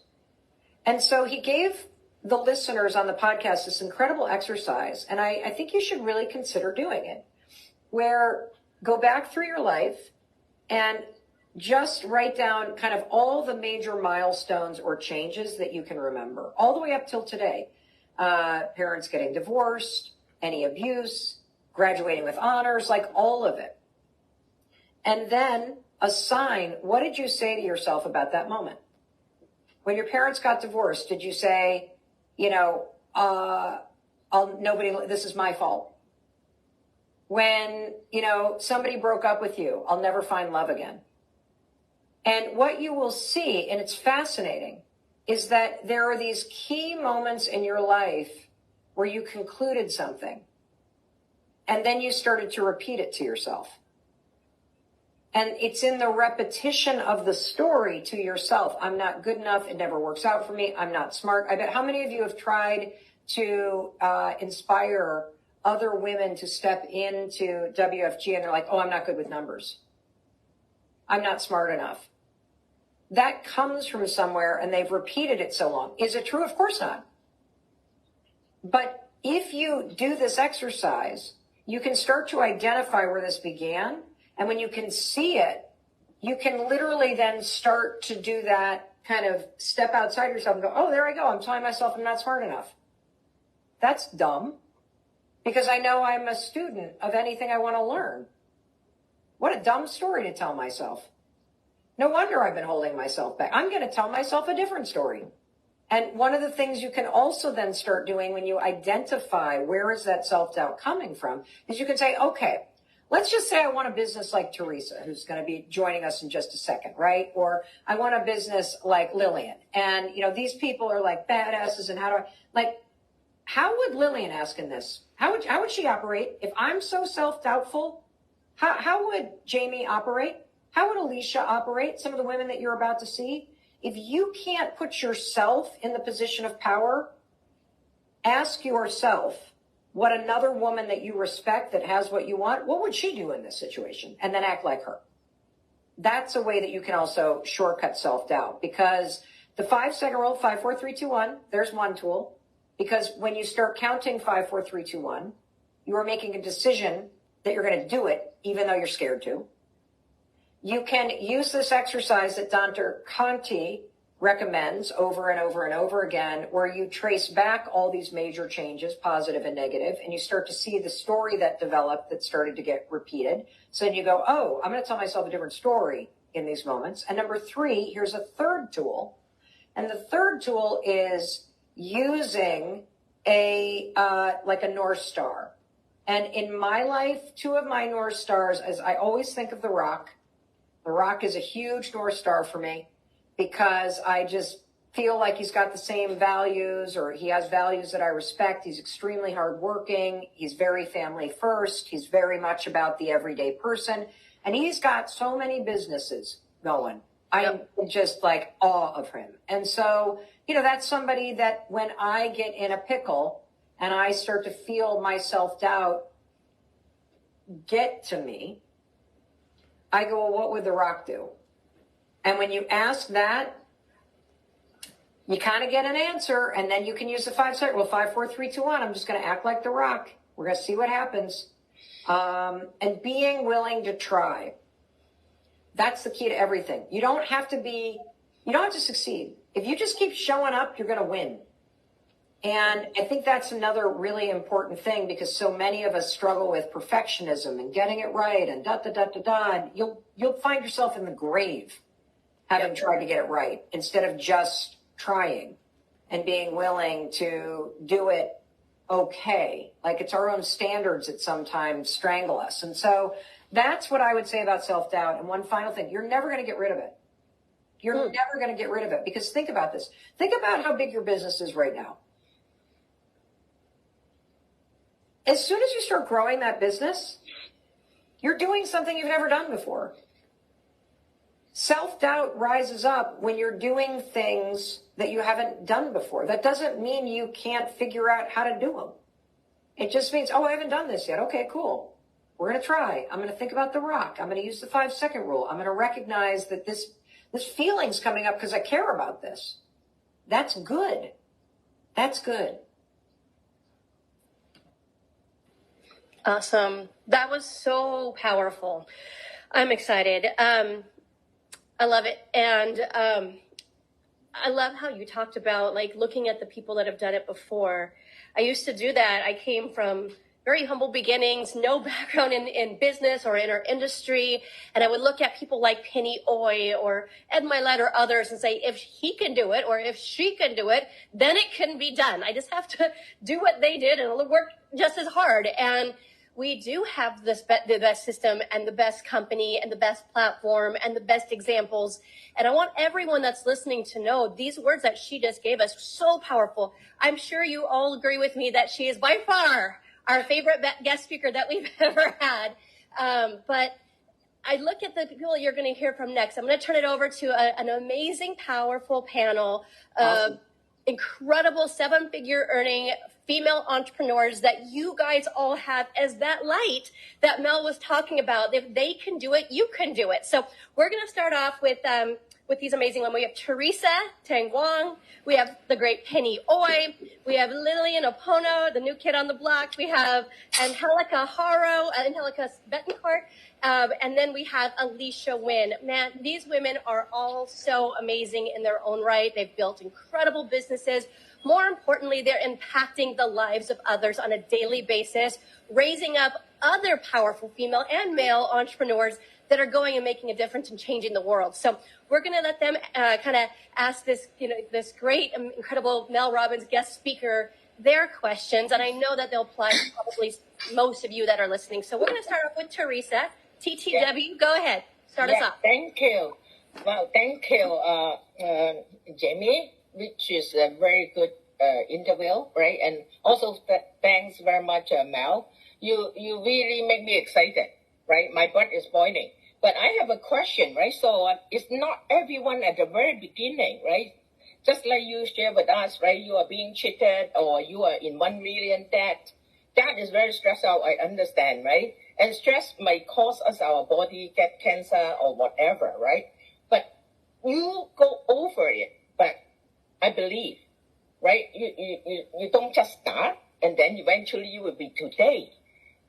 And so he gave the listeners on the podcast this incredible exercise, and I think you should really consider doing it, where go back through your life and just write down kind of all the major milestones or changes that you can remember, all the way up till today. Parents getting divorced, any abuse, graduating with honors, like all of it. And then assign, what did you say to yourself about that moment? When your parents got divorced, did you say, you know, this is my fault? When, you know, somebody broke up with you, I'll never find love again. And what you will see, and it's fascinating, is that there are these key moments in your life where you concluded something, and then you started to repeat it to yourself. And it's in the repetition of the story to yourself. I'm not good enough. It never works out for me. I'm not smart. I bet how many of you have tried to inspire other women to step into WFG and they're like, oh, I'm not good with numbers. I'm not smart enough. That comes from somewhere and they've repeated it so long. Is it true? Of course not. But if you do this exercise, you can start to identify where this began. And when you can see it, you can literally then start to do that kind of step outside yourself and go, oh, there I go. I'm telling myself I'm not smart enough. That's dumb, because I know I'm a student of anything I want to learn. What a dumb story to tell myself. No wonder I've been holding myself back. I'm going to tell myself a different story. And one of the things you can also then start doing when you identify where is that self-doubt coming from is you can say, okay, let's just say I want a business like Teresa, who's going to be joining us in just a second, right? Or I want a business like Lillian. And, you know, these people are like badasses. And how would Lillian ask in this? How would she operate? If I'm so self-doubtful, how would Jamie operate? How would Alicia operate? Some of the women that you're about to see. If you can't put yourself in the position of power, ask yourself, what another woman that you respect that has what you want, what would she do in this situation? And then act like her. That's a way that you can also shortcut self-doubt, because the 5-second rule, 5, 4, 3, 2, 1, there's one tool. Because when you start counting 5, 4, 3, 2, 1, you are making a decision that you're going to do it, even though you're scared to. You can use this exercise that Dr. Conti recommends over and over and over again, where you trace back all these major changes, positive and negative, and you start to see the story that developed that started to get repeated. So then you go, oh, I'm going to tell myself a different story in these moments. And number 3, here's a third tool. And the third tool is using like a North Star. And in my life, 2 of my North Stars, as I always think of The Rock. The Rock is a huge North Star for me, because I just feel like he's got the same values, or he has values that I respect. He's extremely hardworking. He's very family first. He's very much about the everyday person. And he's got so many businesses going. I'm just like awe of him. And so, you know, that's somebody that when I get in a pickle and I start to feel my self-doubt get to me, I go, well, what would The Rock do? And when you ask that, you kind of get an answer, and then you can use the 5-second. Well, 5, 4, 3, 2, 1. I'm just going to act like The Rock. We're going to see what happens. And being willing to try. That's the key to everything. You don't have to succeed. If you just keep showing up, you're going to win. And I think that's another really important thing, because so many of us struggle with perfectionism and getting it right and and you'll find yourself in the grave having tried to get it right, instead of just trying and being willing to do it okay. Like, it's our own standards that sometimes strangle us. And so that's what I would say about self-doubt. And one final thing, you're never going to get rid of it. You're never going to get rid of it, because think about this. Think about how big your business is right now. As soon as you start growing that business, you're doing something you've never done before. Self-doubt rises up when you're doing things that you haven't done before. That doesn't mean you can't figure out how to do them. It just means, oh, I haven't done this yet. Okay, cool. We're going to try. I'm going to think about the rock. I'm going to use the 5-second rule. I'm going to recognize that this feeling's coming up because I care about this. That's good. That's good. Awesome. That was so powerful. I'm excited. I love it. And I love how you talked about like looking at the people that have done it before. I used to do that. I came from very humble beginnings, no background in business or in our industry. And I would look at people like Penny Oy or Ed Milet or others and say, if he can do it or if she can do it, then it can be done. I just have to do what they did and work just as hard. And we do have the best system and the best company and the best platform and the best examples. And I want everyone that's listening to know these words that she just gave us, so powerful. I'm sure you all agree with me that she is by far our favorite guest speaker that we've ever had. But I look at the people you're going to hear from next. I'm going to turn it over to an amazing, powerful panel of incredible 7-figure earning female entrepreneurs that you guys all have as that light that Mel was talking about. If they can do it, you can do it. So we're going to start off with these amazing women. We have Teresa Tang Wong. We have the great Penny Oy. We have Lillian Opono, the new kid on the block. We have Angelica Haro, Angelica Betancourt. And then we have Alicia Wynn. Man, these women are all so amazing in their own right. They've built incredible businesses. More importantly, they're impacting the lives of others on a daily basis, raising up other powerful female and male entrepreneurs that are going and making a difference and changing the world. So we're going to let them kind of ask this great, incredible Mel Robbins guest speaker their questions. And I know that they'll apply to probably most of you that are listening. So we're going to start off with Teresa. TTW, go ahead. Start us off. Thank you. Well, thank you, Jamie, which is a very good interview, right? And also thanks very much, Mel. You really make me excited, right? My butt is boiling. But I have a question, right? So it's not everyone at the very beginning, right? Just like you share with us, right? You are being cheated or you are in 1 million debt. That is very stressful, I understand, right? And stress might cause us our body get cancer or whatever, right? But you go over it. But I believe, right? You don't just start and then eventually you will be today.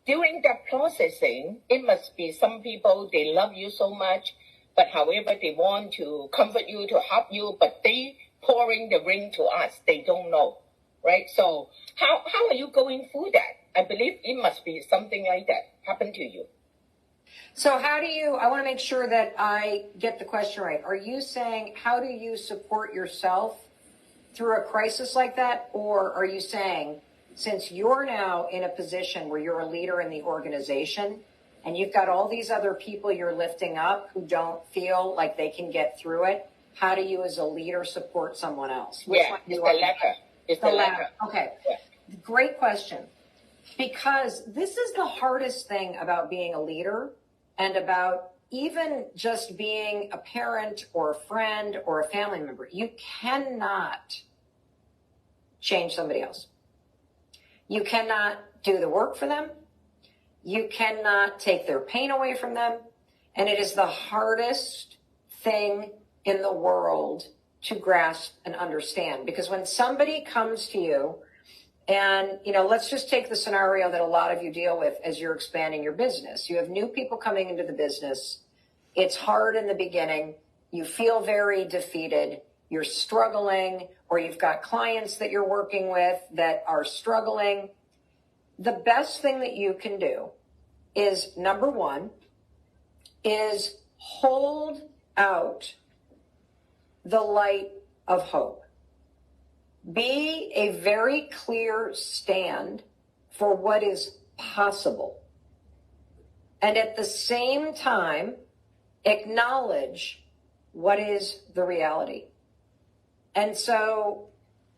During that processing, it must be some people, they love you so much, but however they want to comfort you, to help you, but they pouring the ring to us. They don't know, right? So how are you going through that? I believe it must be something like that happen to you. So I want to make sure that I get the question right. Are you saying, how do you support yourself through a crisis like that? Or are you saying, since you're now in a position where you're a leader in the organization and you've got all these other people you're lifting up who don't feel like they can get through it, how do you as a leader support someone else? It's the latter. It's the latter. Okay. Yeah. Great question. Because this is the hardest thing about being a leader and about even just being a parent or a friend or a family member. You cannot change somebody else. You cannot do the work for them. You cannot take their pain away from them. And it is the hardest thing in the world to grasp and understand. Because when somebody comes to you, and, let's just take the scenario that a lot of you deal with as you're expanding your business. You have new people coming into the business. It's hard in the beginning. You feel very defeated. You're struggling, or you've got clients that you're working with that are struggling. The best thing that you can do is, number one, is hold out the light of hope. Be a very clear stand for what is possible. And at the same time, acknowledge what is the reality. And so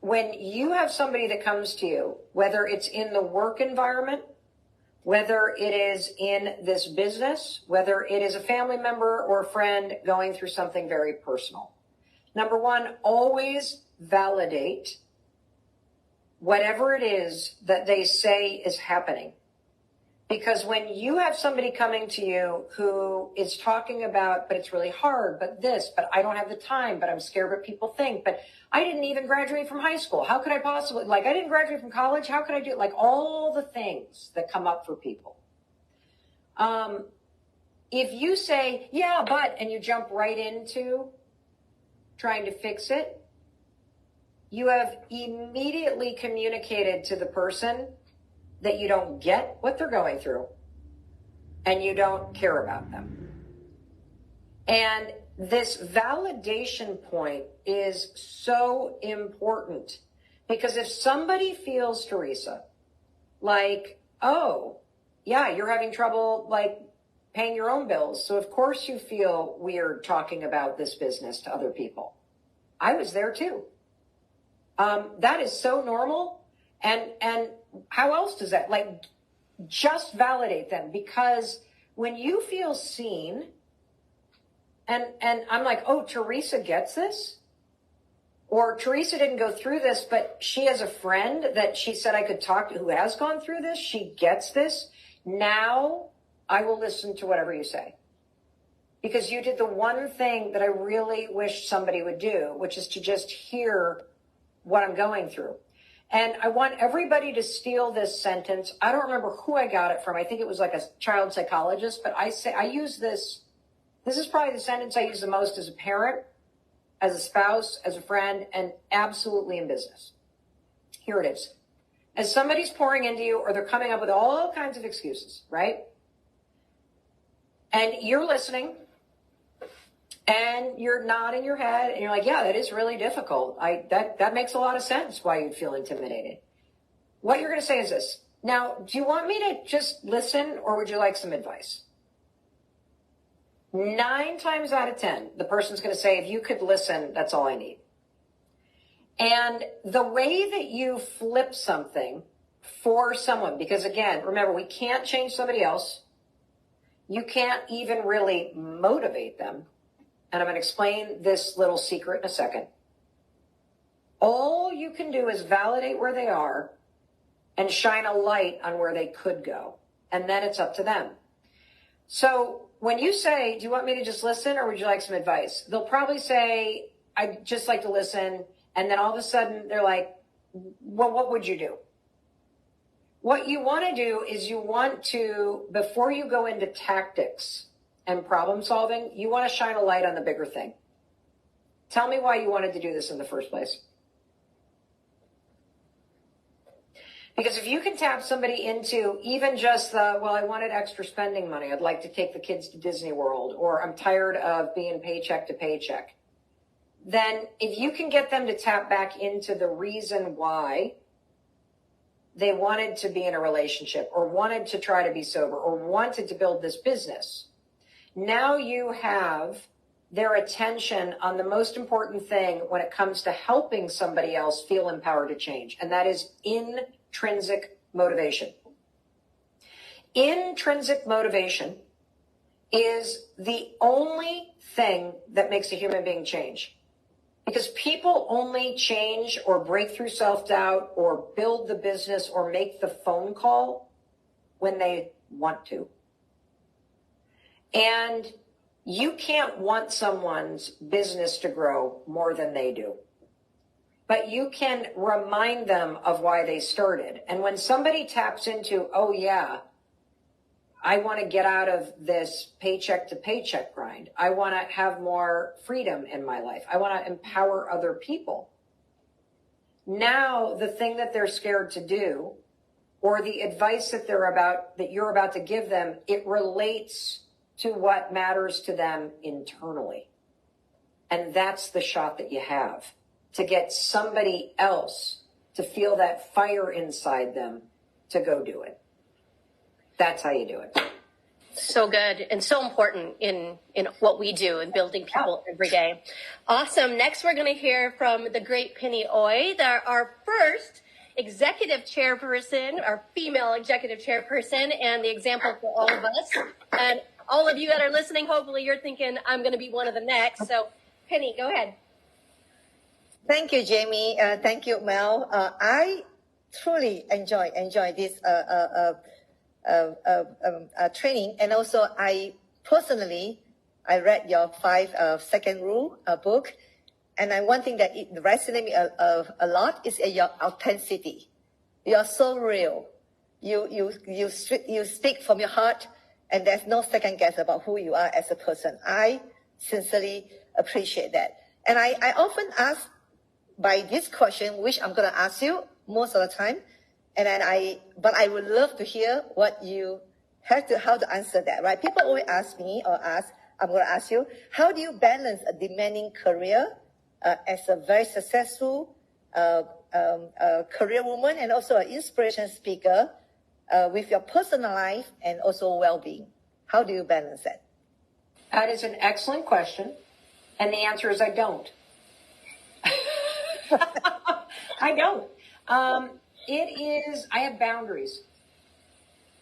when you have somebody that comes to you, whether it's in the work environment, whether it is in this business, whether it is a family member or a friend going through something very personal, number one, always validate whatever it is that they say is happening. Because when you have somebody coming to you who is talking about, but it's really hard, but this, but I don't have the time, but I'm scared what people think, but I didn't even graduate from high school. How could I possibly, like, I didn't graduate from college. How could I do, like, all the things that come up for people. If you say, yeah, but, and you jump right into trying to fix it, you have immediately communicated to the person that you don't get what they're going through and you don't care about them. And this validation point is so important because if somebody feels, Teresa, like, oh, yeah, you're having trouble, like, paying your own bills. So of course you feel weird talking about this business to other people. I was there too. That is so normal. And how else does that, like, just validate them? Because when you feel seen, and I'm like, oh, Teresa gets this, or Teresa didn't go through this, but she has a friend that she said I could talk to who has gone through this. She gets this. Now I will listen to whatever you say. Because you did the one thing that I really wish somebody would do, which is to just hear what I'm going through. And I want everybody to steal this sentence. I don't remember who I got it from. I think it was like a child psychologist, but I use this. This is probably the sentence I use the most as a parent, as a spouse, as a friend, and absolutely in business. Here it is. As somebody's pouring into you or they're coming up with all kinds of excuses, right? And you're listening and you're nodding your head and you're like, yeah, that is really difficult. That makes a lot of sense why you'd feel intimidated. What you're going to say is this. Now, do you want me to just listen or would you like some advice? 9 times out of 10, the person's going to say, if you could listen, that's all I need. And the way that you flip something for someone, because again, remember, we can't change somebody else. You can't even really motivate them. And I'm going to explain this little secret in a second. All you can do is validate where they are and shine a light on where they could go. And then it's up to them. So when you say, do you want me to just listen or would you like some advice? They'll probably say, I'd just like to listen. And then all of a sudden they're like, well, what would you do? What you want to do is you want to, before you go into tactics and problem solving, you want to shine a light on the bigger thing. Tell me why you wanted to do this in the first place. Because if you can tap somebody into even just the, well, I wanted extra spending money. I'd like to take the kids to Disney World, or I'm tired of being paycheck to paycheck. Then if you can get them to tap back into the reason why they wanted to be in a relationship or wanted to try to be sober or wanted to build this business, now you have their attention on the most important thing when it comes to helping somebody else feel empowered to change, and that is intrinsic motivation. Intrinsic motivation is the only thing that makes a human being change. Because people only change or break through self-doubt or build the business or make the phone call when they want to. And you can't want someone's business to grow more than they do. But you can remind them of why they started. And when somebody taps into, oh yeah, I want to get out of this paycheck to paycheck grind. I want to have more freedom in my life. I want to empower other people. Now, the thing that they're scared to do, or the advice that you're about to give them, it relates to what matters to them internally. And that's the shot that you have to get somebody else to feel that fire inside them to go do it. That's how you do it. So good and so important in what we do in building people every day. Awesome. Next, we're going to hear from the great Penny Oy, our first executive chairperson, our female executive chairperson, and the example for all of us. And all of you that are listening, hopefully you're thinking, I'm going to be one of the next. So, Penny, go ahead. Thank you, Jamie. Thank you, Mel. I truly enjoy this training. And also I read your 5 second rule book. And one thing that it resonated me a lot is your authenticity. You are so real. You speak from your heart, and there's no second guess about who you are as a person. I sincerely appreciate that. And I often ask by this question, which I'm going to ask you most of the time. And then but I would love to hear what you how to answer that, right? People always ask me I'm going to ask you, how do you balance a demanding career as a very successful career woman and also an inspiration speaker with your personal life and also well-being? How do you balance that? That is an excellent question. And the answer is I don't. I don't. I have boundaries.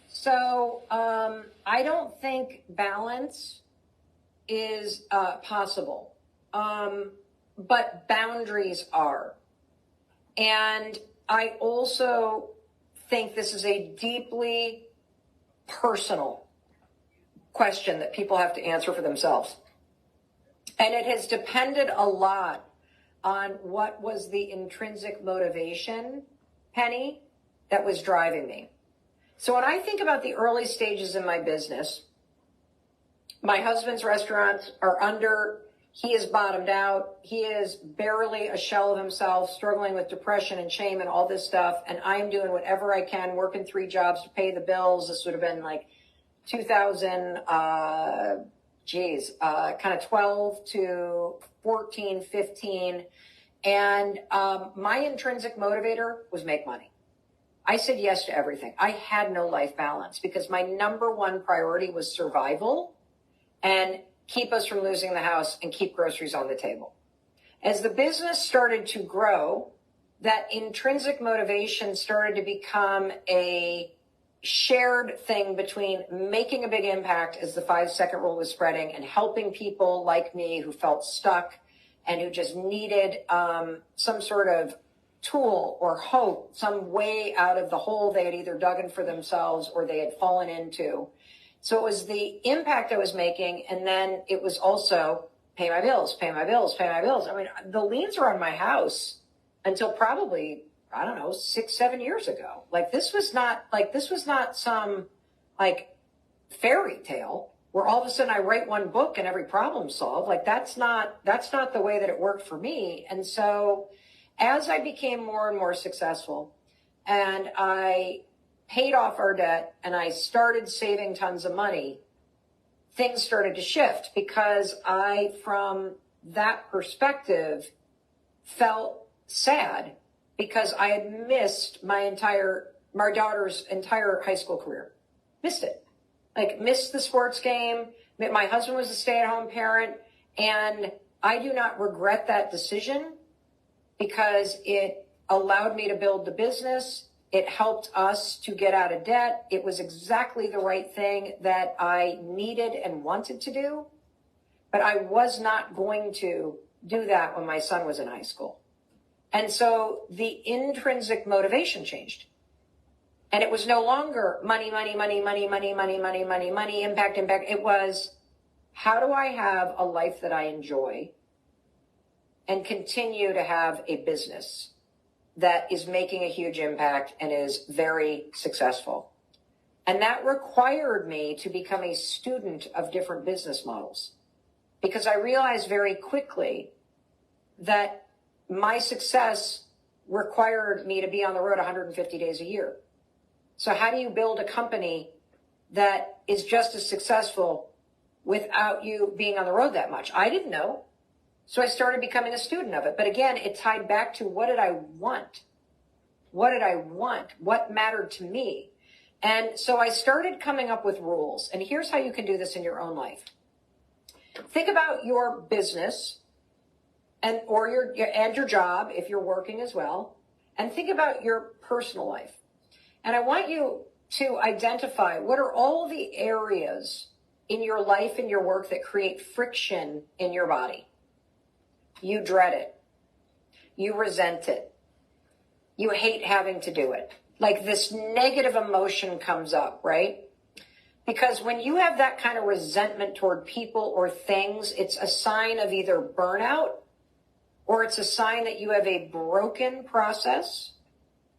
So I don't think balance is possible. But boundaries are. And I also think this is a deeply personal question that people have to answer for themselves. And it has depended a lot on what was the intrinsic motivation, Penny, that was driving me. So when I think about the early stages in my business, my husband's restaurants are he is bottomed out. He is barely a shell of himself, struggling with depression and shame and all this stuff. And I am doing whatever I can, working 3 jobs to pay the bills. This would have been like 12 to 14, 15. And my intrinsic motivator was make money. I said yes to everything. I had no life balance because my number one priority was survival and keep us from losing the house and keep groceries on the table. As the business started to grow, that intrinsic motivation started to become a shared thing between making a big impact as the 5 second rule was spreading and helping people like me who felt stuck and who just needed some sort of tool or hope, some way out of the hole they had either dug in for themselves or they had fallen into. So it was the impact I was making, and then it was also pay my bills, pay my bills, pay my bills. I mean, the liens were on my house until probably, 6-7 years ago. This was not some fairy tale where all of a sudden I write one book and every problem solved. That's not the way that it worked for me. And so as I became more and more successful and I paid off our debt and I started saving tons of money, things started to shift because I, from that perspective, felt sad because I had missed my daughter's entire high school career. Missed it. Missed the sports game. My husband was a stay-at-home parent, and I do not regret that decision because it allowed me to build the business. It helped us to get out of debt. It was exactly the right thing that I needed and wanted to do. But I was not going to do that when my son was in high school. And so the intrinsic motivation changed. And it was no longer money, money, money, money, money, money, money, money, money, impact, impact. It was, how do I have a life that I enjoy and continue to have a business that is making a huge impact and is very successful? And that required me to become a student of different business models because I realized very quickly that my success required me to be on the road 150 days a year. So how do you build a company that is just as successful without you being on the road that much? I didn't know. So I started becoming a student of it. But again, it tied back to what did I want? What did I want? What mattered to me? And so I started coming up with rules. And here's how you can do this in your own life. Think about your business and your job if you're working as well. And think about your personal life. And I want you to identify what are all the areas in your life and your work that create friction in your body. You dread it. You resent it. You hate having to do it. like this negative emotion comes up, right? Because when you have that kind of resentment toward people or things, it's a sign of either burnout, or it's a sign that you have a broken process,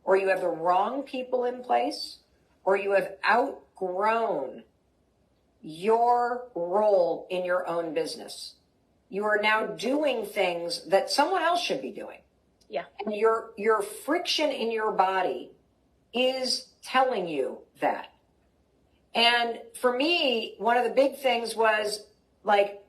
or you have the wrong people in place, or you have outgrown your role in your own business. You are now doing things that someone else should be doing. Yeah. And your friction in your body is telling you that. And for me, one of the big things was like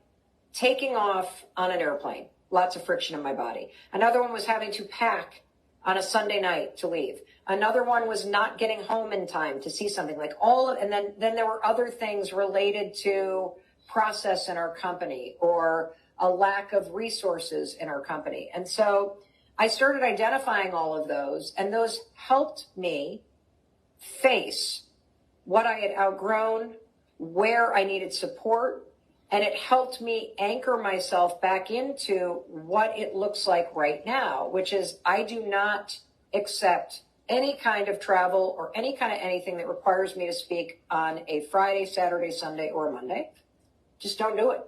taking off on an airplane, lots of friction in my body. Another one was having to pack on a Sunday night to leave. Another one was not getting home in time to see something, like and then there were other things related to process in our company or a lack of resources in our company. And so I started identifying all of those, and those helped me face what I had outgrown, where I needed support, and it helped me anchor myself back into what it looks like right now, which is I do not accept any kind of travel or any kind of anything that requires me to speak on a Friday, Saturday, Sunday, or Monday. Just don't do it.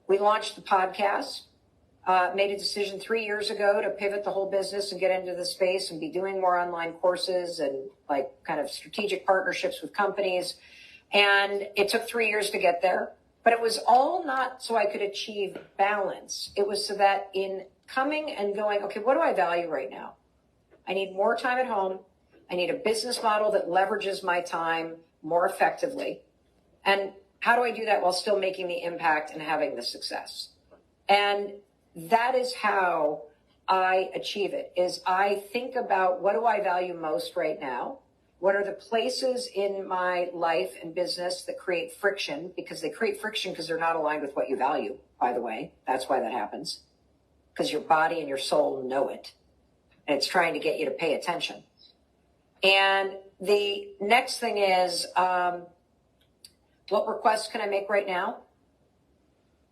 We launched the podcast, made a decision 3 years ago to pivot the whole business and get into the space and be doing more online courses and like kind of strategic partnerships with companies. And it took 3 years to get there, but it was all not so I could achieve balance. It was so that in coming and going, okay, what do I value right now? I need more time at home. I need a business model that leverages my time more effectively. And how do I do that while still making the impact and having the success? And that is how I achieve it, is I think about what do I value most right now? What are the places in my life and business that create friction? Because they create friction because they're not aligned with what you value, by the way. That's why that happens. Because your body and your soul know it. And it's trying to get you to pay attention. And the next thing is, what requests can I make right now?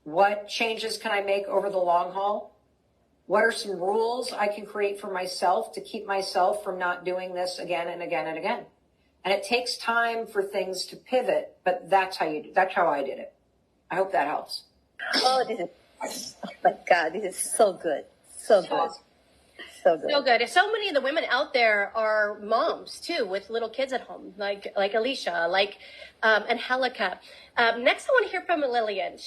What changes can I make over the long haul? What are some rules I can create for myself to keep myself from not doing this again and again and again? And it takes time for things to pivot, but that's how I did it. I hope that helps. Oh, oh my God, this is so good. So good. So good. So good. So many of the women out there are moms too, with little kids at home, like Alicia, and Angelica. Next, I want to hear from Lillian.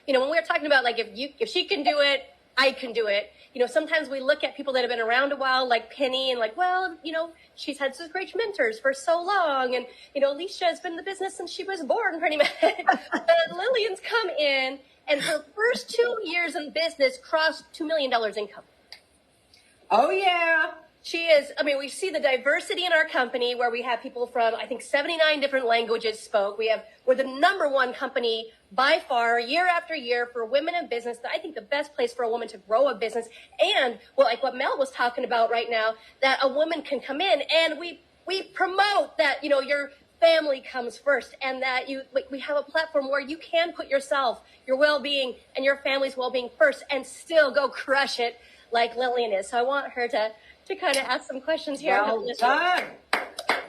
When we were talking about like if she can do it, I can do it. Sometimes we look at people that have been around a while, like Penny, and like, well, she's had such great mentors for so long, and Alicia has been in the business since she was born, pretty much. But Lillian's come in, and her first 2 years in business crossed $2 million income. Oh, yeah. She is, we see the diversity in our company where we have people from, I think, 79 different languages spoke. We're the number one company by far, year after year, for women in business. I think the best place for a woman to grow a business. And, well, like what Mel was talking about right now, that a woman can come in and we promote that, your family comes first, and that we have a platform where you can put yourself, your well-being, and your family's well-being first and still go crush it like Lillian is. So I want her to kind of ask some questions here. Well done.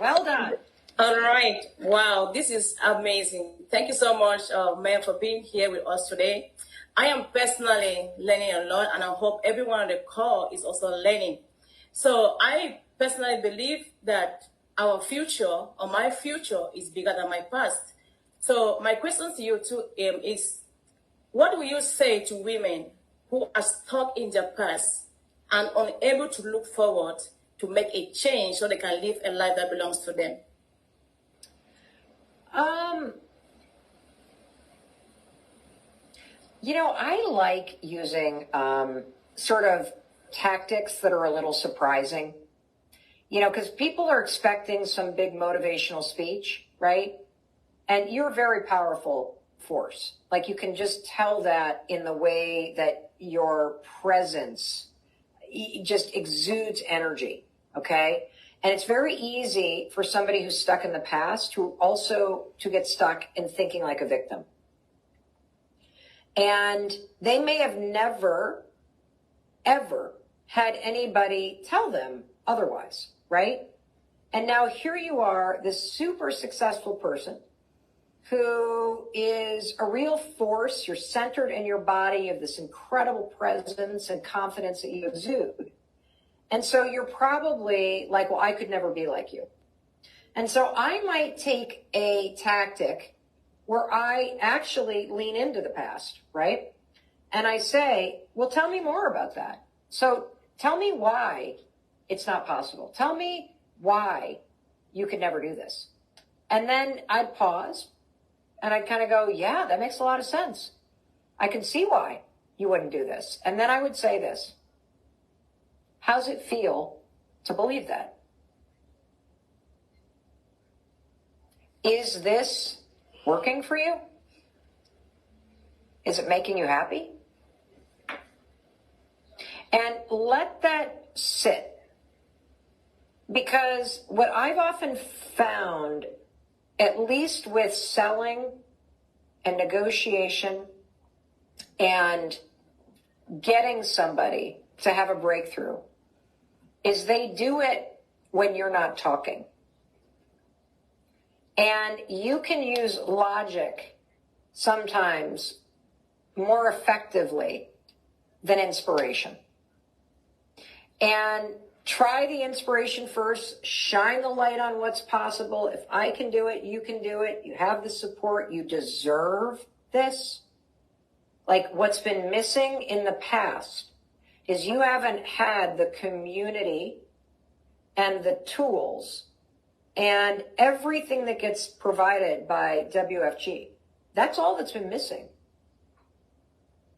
Well done. All right. Wow, this is amazing. Thank you so much, Mel, for being here with us today. I am personally learning a lot, and I hope everyone on the call is also learning. So I personally believe that our future, or my future, is bigger than my past. So my question to you too is, what do you say to women who are stuck in their past and unable to look forward to make a change so they can live a life that belongs to them? I like using sort of tactics that are a little surprising, because people are expecting some big motivational speech, right? And you're a very powerful force. Like, you can just tell that in the way that your presence just exudes energy, okay? And it's very easy for somebody who's stuck in the past to get stuck in thinking like a victim. And they may have never, ever had anybody tell them otherwise, right? And now here you are, this super successful person who is a real force. You're centered in your body. You have this incredible presence and confidence that you exude. And so you're probably like, well, I could never be like you. And so I might take a tactic where I actually lean into the past, right? And I say, well, tell me more about that. So tell me why it's not possible. Tell me why you could never do this. And then I'd pause and I'd kind of go, yeah, that makes a lot of sense. I can see why you wouldn't do this. And then I would say this. How's it feel to believe that? Is this working for you? Is it making you happy? And let that sit. Because what I've often found, at least with selling and negotiation and getting somebody to have a breakthrough, is they do it when you're not talking. And you can use logic sometimes more effectively than inspiration. And try the inspiration first, shine the light on what's possible. If I can do it, you can do it. You have the support. You deserve this. Like what's been missing in the past is you haven't had the community and the tools and everything that gets provided by WFG. That's all that's been missing.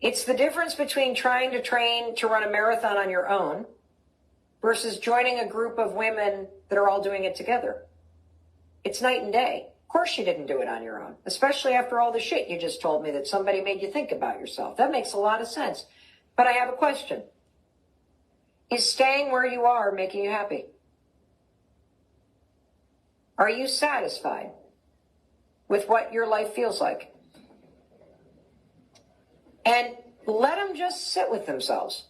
It's the difference between trying to train to run a marathon on your own versus joining a group of women that are all doing it together. It's night and day. Of course you didn't do it on your own, especially after all the shit you just told me that somebody made you think about yourself. That makes a lot of sense. But I have a question. Is staying where you are making you happy? Are you satisfied with what your life feels like? And let them just sit with themselves.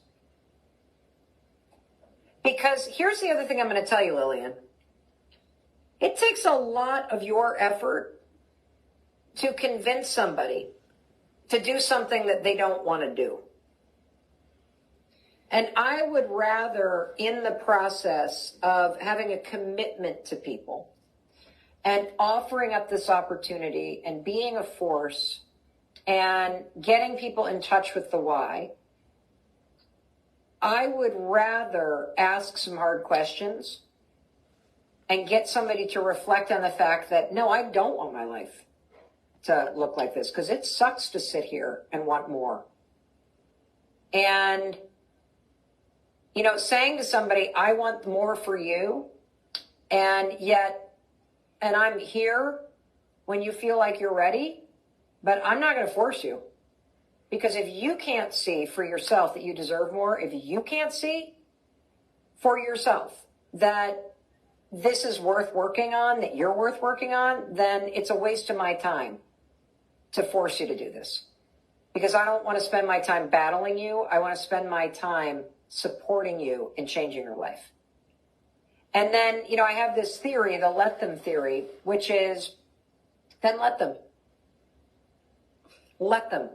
Because here's the other thing I'm going to tell you, Lillian. It takes a lot of your effort to convince somebody to do something that they don't want to do. And I would rather, in the process of having a commitment to people and offering up this opportunity and being a force and getting people in touch with the why, I would rather ask some hard questions and get somebody to reflect on the fact that, no, I don't want my life to look like this because it sucks to sit here and want more. And, you know, saying to somebody, I want more for you, and I'm here when you feel like you're ready, but I'm not going to force you. Because if you can't see for yourself that you deserve more, if you can't see for yourself that this is worth working on, that you're worth working on, then it's a waste of my time to force you to do this. Because I don't want to spend my time battling you. I want to spend my time supporting you in changing your life. And then, you know, I have this theory, the let them theory, which is then let them. Let them.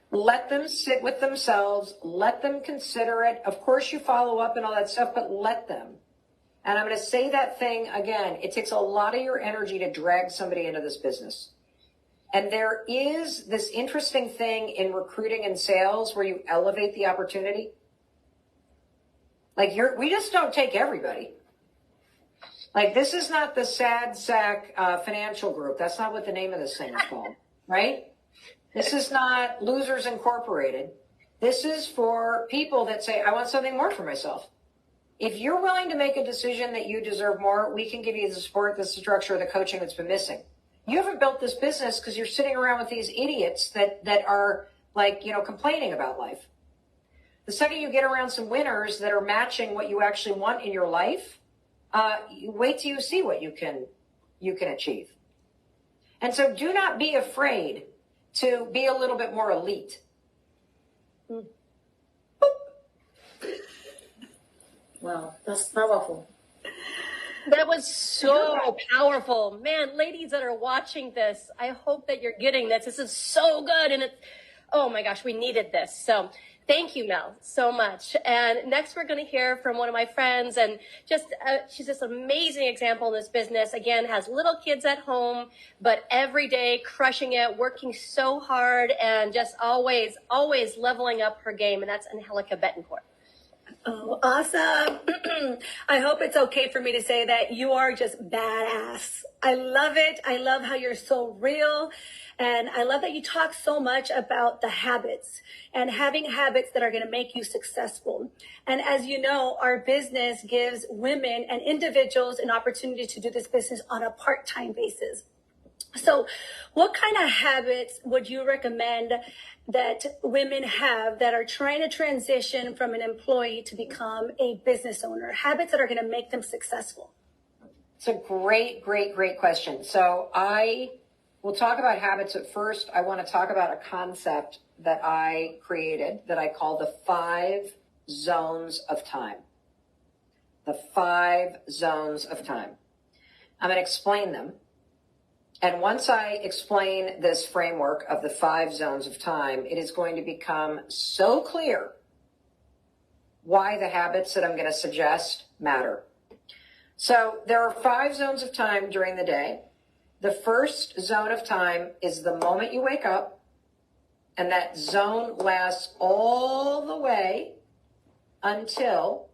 Let them sit with themselves. Let them consider it. Of course, you follow up and all that stuff, but let them. And I'm going to say that thing again. It takes a lot of your energy to drag somebody into this business. And there is this interesting thing in recruiting and sales where you elevate the opportunity. Like we just don't take everybody. Like this is not the sad sack financial group. That's not what the name of this thing is called, right? This is not Losers Incorporated. This is for people that say, I want something more for myself. If you're willing to make a decision that you deserve more, we can give you the support, the structure, the coaching that's been missing. You haven't built this business because you're sitting around with these idiots that are like, you know, complaining about life. The second you get around some winners that are matching what you actually want in your life, you wait till you see what you can achieve. And so do not be afraid to be a little bit more elite. Wow, that's powerful. That was so powerful. Man, ladies that are watching this, I hope that you're getting this. This is so good. And it's, oh my gosh, we needed this. So thank you, Mel, so much. And next we're going to hear from one of my friends, and just she's this amazing example in this business. Again, has little kids at home, but every day crushing it, working so hard, and just always leveling up her game. And that's Angelica Betancourt. Oh, awesome. I hope it's okay for me to say that you are just badass. I love it. I love how you're so real. And I love that you talk so much about the habits and having habits that are going to make you successful. And as you know, our business gives women and individuals an opportunity to do this business on a part-time basis. So what kind of habits would you recommend that women have that are trying to transition from an employee to become a business owner? Habits that are going to make them successful. It's a great question. So I will talk about habits, but first I want to talk about a concept that I created that I call the 5 zones of time. The 5 zones of time. I'm going to explain them. And once I explain this framework of the 5 zones of time, it is going to become so clear why the habits that I'm going to suggest matter. So there are 5 zones of time during the day. The first zone of time is the moment you wake up, and that zone lasts all the way until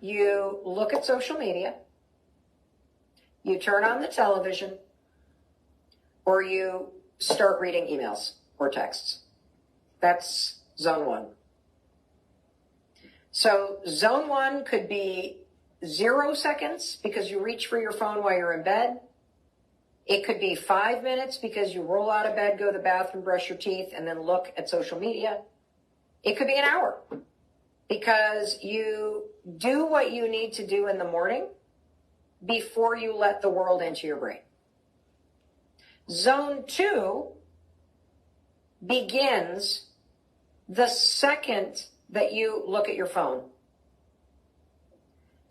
you look at social media, you turn on the television, or you start reading emails or texts. That's zone 1. So zone 1 could be 0 seconds because you reach for your phone while you're in bed. It could be 5 minutes because you roll out of bed, go to the bathroom, brush your teeth, and then look at social media. It could be an hour because you do what you need to do in the morning before you let the world into your brain. Zone 2 begins the second that you look at your phone.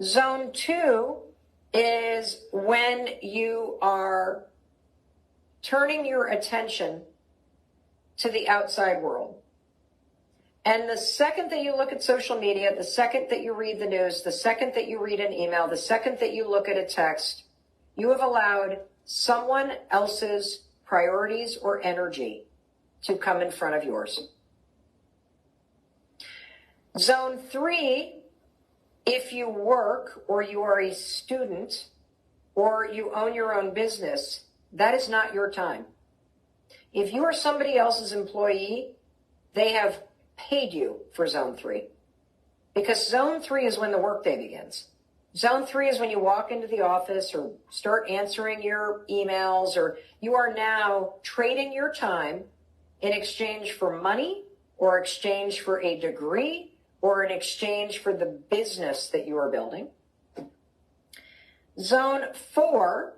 Zone 2 is when you are turning your attention to the outside world. And the second that you look at social media, the second that you read the news, the second that you read an email, the second that you look at a text, you have allowed someone else's priorities or energy to come in front of yours. Zone 3, if you work or you are a student or you own your own business, that is not your time. If you are somebody else's employee, they have paid you for zone 3. Because zone 3 is when the workday begins. Zone 3 is when you walk into the office or start answering your emails, or you are now trading your time in exchange for money or exchange for a degree or in exchange for the business that you are building. Zone 4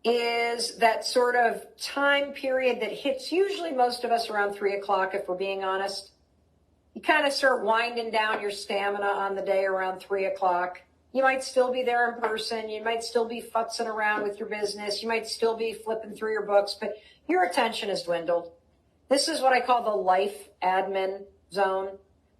is that sort of time period that hits usually most of us around 3 o'clock, if we're being honest. You kind of start winding down your stamina on the day around 3 o'clock. You might still be there in person. You might still be futzing around with your business. You might still be flipping through your books, but your attention has dwindled. This is what I call the life admin zone.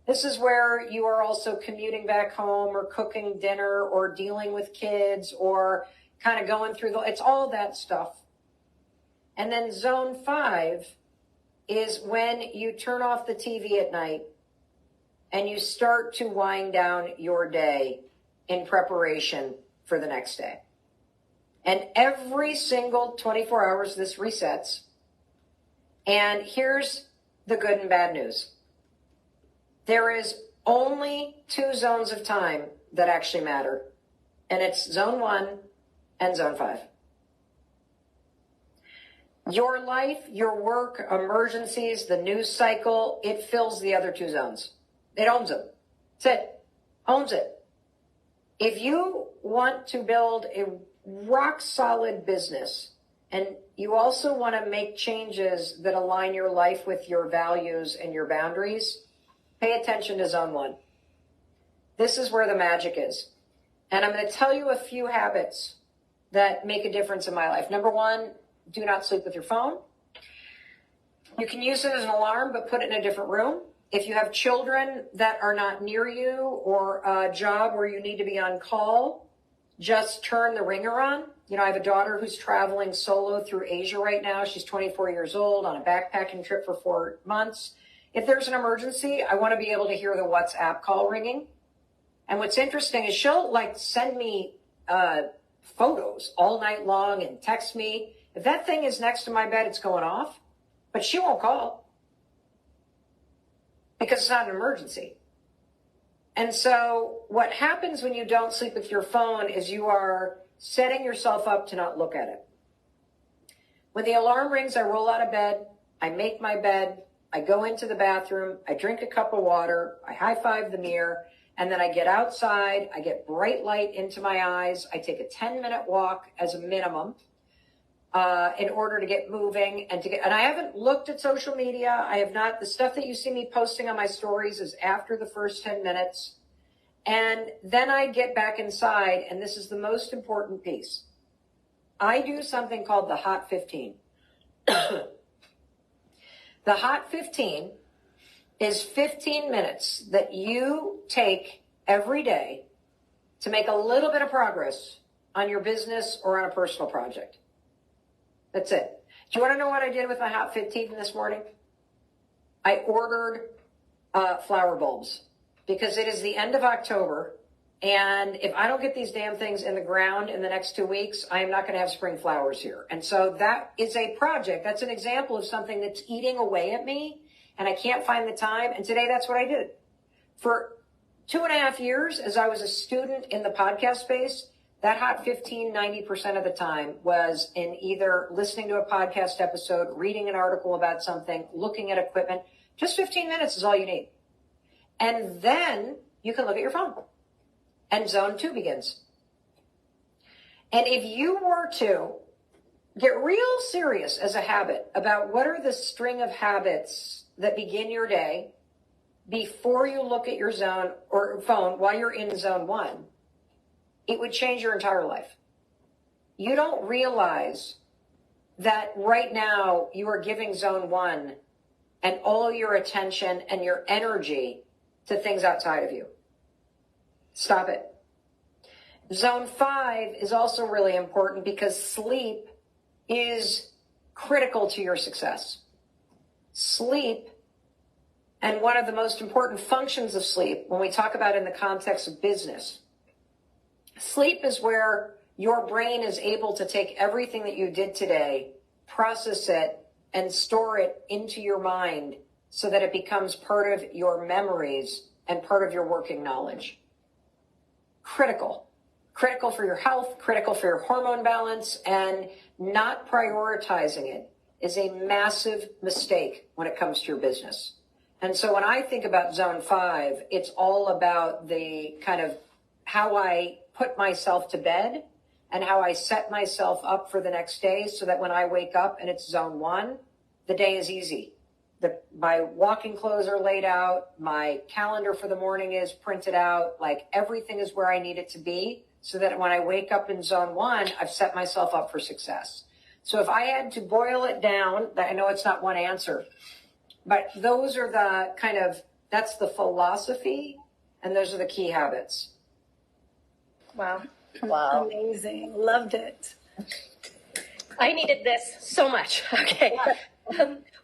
This is where you are also commuting back home or cooking dinner or dealing with kids or kind of going through it's all that stuff. And then zone 5 is when you turn off the TV at night and you start to wind down your day in preparation for the next day. And every single 24 hours, this resets. And here's the good and bad news. There is only 2 zones of time that actually matter. And it's zone 1 and zone 5. Your life, your work, emergencies, the news cycle, it fills the other 2 zones. It owns them. That's it. Owns it. If you want to build a rock solid business and you also want to make changes that align your life with your values and your boundaries, pay attention to zone 1. This is where the magic is. And I'm going to tell you a few habits that make a difference in my life. Number one, do not sleep with your phone. You can use it as an alarm, but put it in a different room. If you have children that are not near you or a job where you need to be on call, just turn the ringer on. You know, I have a daughter who's traveling solo through Asia right now. She's 24 years old on a backpacking trip for 4 months. If there's an emergency, I want to be able to hear the WhatsApp call ringing. And what's interesting is she'll like send me photos all night long and text me. If that thing is next to my bed, it's going off, but she won't call because it's not an emergency. And so what happens when you don't sleep with your phone is you are setting yourself up to not look at it. When the alarm rings, I roll out of bed, I make my bed, I go into the bathroom, I drink a cup of water, I high-five the mirror, and then I get outside, I get bright light into my eyes, I take a 10-minute walk as a minimum in order to get moving and I haven't looked at social media. I have not. The stuff that you see me posting on my stories is after the first 10 minutes. And then I get back inside, and this is the most important piece. I do something called the Hot 15. The Hot 15 is 15 minutes that you take every day to make a little bit of progress on your business or on a personal project. That's it. Do you want to know what I did with my Hot 15 this morning? I ordered flower bulbs because it is the end of October. And if I don't get these damn things in the ground in the next 2 weeks, I am not going to have spring flowers here. And so that is a project. That's an example of something that's eating away at me and I can't find the time. And today that's what I did. For 2.5 years, as I was a student in the podcast space, that Hot 15, 90% of the time was in either listening to a podcast episode, reading an article about something, looking at equipment. Just 15 minutes is all you need. And then you can look at your phone. And zone 2 begins. And if you were to get real serious as a habit about what are the string of habits that begin your day before you look at your zone or phone while you're in zone 1, it would change your entire life. You don't realize that right now you are giving zone 1 and all your attention and your energy to things outside of you. Stop it. Zone 5 is also really important because sleep is critical to your success. Sleep, and one of the most important functions of sleep when we talk about it in the context of business, sleep is where your brain is able to take everything that you did today, process it, and store it into your mind so that it becomes part of your memories and part of your working knowledge. Critical for your health, critical for your hormone balance, and not prioritizing it is a massive mistake when it comes to your business. And so when I think about zone 5, it's all about the kind of how I put myself to bed and how I set myself up for the next day so that when I wake up and it's zone 1, the day is easy. My walking clothes are laid out. My calendar for the morning is printed out. Like everything is where I need it to be so that when I wake up in zone 1, I've set myself up for success. So if I had to boil it down, I know it's not one answer, but those are the kind of, that's the philosophy and those are the key habits. Wow. Amazing. Loved it. I needed this so much. Okay.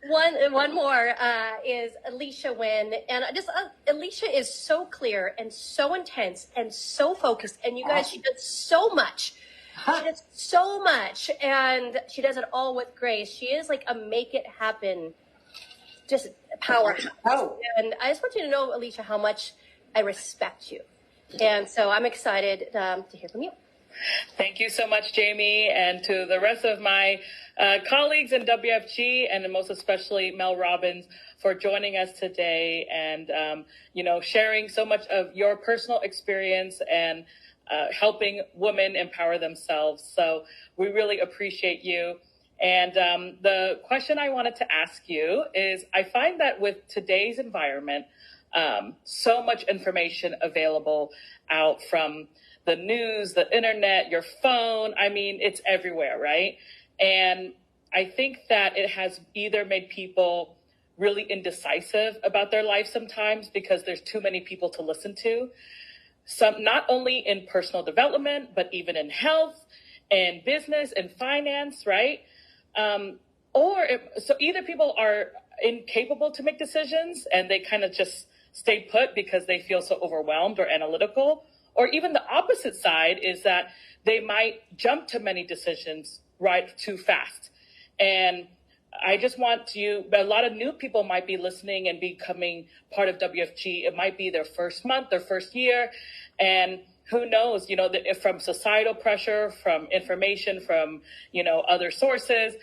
One more is Alicia Wynn. And just Alicia is so clear and so intense and so focused. And you guys, she does so much. She does so much. And she does it all with grace. She is like a make it happen, just powerhouse. Oh. And I just want you to know, Alicia, how much I respect you. And so I'm excited to hear from you. Thank you so much, Jamie, and to the rest of my colleagues in WFG, and most especially Mel Robbins, for joining us today and, sharing so much of your personal experience and helping women empower themselves. So we really appreciate you. And the question I wanted to ask you is, I find that with today's environment, so much information available out from the news, the internet, your phone. I mean, it's everywhere, right? And I think that it has either made people really indecisive about their life sometimes because there's too many people to listen to. Some, not only in personal development, but even in health and business and finance, right? So either people are incapable to make decisions and they kind of just stay put because they feel so overwhelmed or analytical, or even the opposite side is that they might jump to many decisions right too fast. And I just want you, a lot of new people might be listening and becoming part of WFG. It might be their first month, their first year. And who knows, you know, from societal pressure, from information, from, you know, other sources,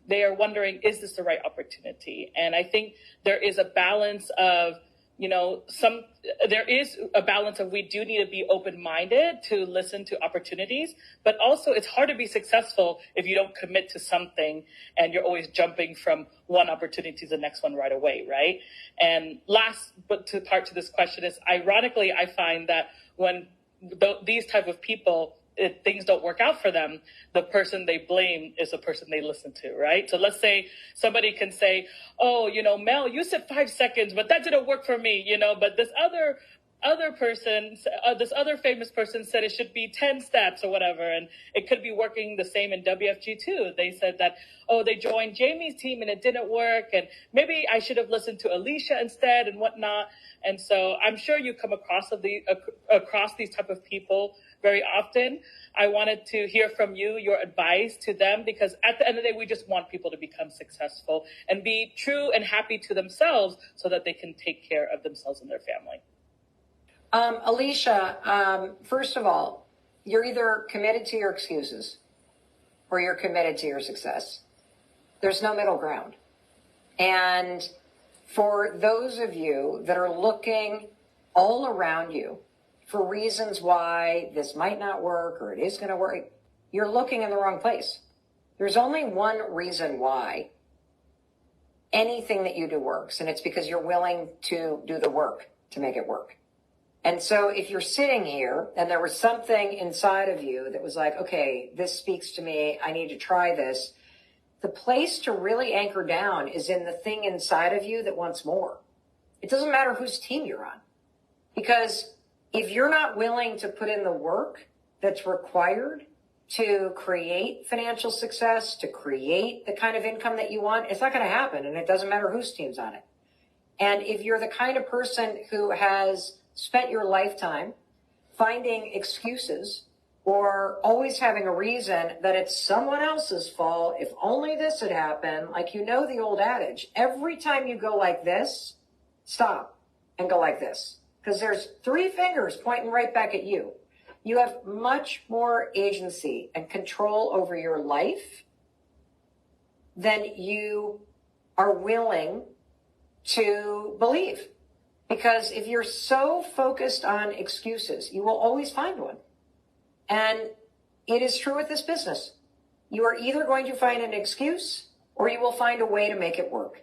they are wondering, is this the right opportunity? And I think there is a balance of, you know, there is a balance of we do need to be open-minded to listen to opportunities, but also it's hard to be successful if you don't commit to something and you're always jumping from one opportunity to the next one right away, right? And last but to part to this question is, ironically, I find that when these type of people, if things don't work out for them, the person they blame is the person they listen to, right? So let's say somebody can say, oh, you know, Mel, you said 5 seconds, but that didn't work for me, you know, but this other person, this other famous person said it should be 10 steps or whatever. And it could be working the same in WFG too. They said that, oh, they joined Jamie's team and it didn't work. And maybe I should have listened to Alicia instead and whatnot. And so I'm sure you come across these type of people very often. I wanted to hear from you, your advice to them, because at the end of the day, we just want people to become successful and be true and happy to themselves so that they can take care of themselves and their family. Alicia, first of all, you're either committed to your excuses or you're committed to your success. There's no middle ground. And for those of you that are looking all around you for reasons why this might not work or it is going to work, you're looking in the wrong place. There's only one reason why anything that you do works, and it's because you're willing to do the work to make it work. And so if you're sitting here and there was something inside of you that was like, okay, this speaks to me, I need to try this, the place to really anchor down is in the thing inside of you that wants more. It doesn't matter whose team you're on. Because if you're not willing to put in the work that's required to create financial success, to create the kind of income that you want, it's not going to happen. And it doesn't matter whose team's on it. And if you're the kind of person who has spent your lifetime finding excuses or always having a reason that it's someone else's fault, if only this had happened, like, you know, the old adage, every time you go like this, stop and go like this. Because there's 3 fingers pointing right back at you. You have much more agency and control over your life than you are willing to believe. Because if you're so focused on excuses, you will always find one. And it is true with this business. You are either going to find an excuse or you will find a way to make it work.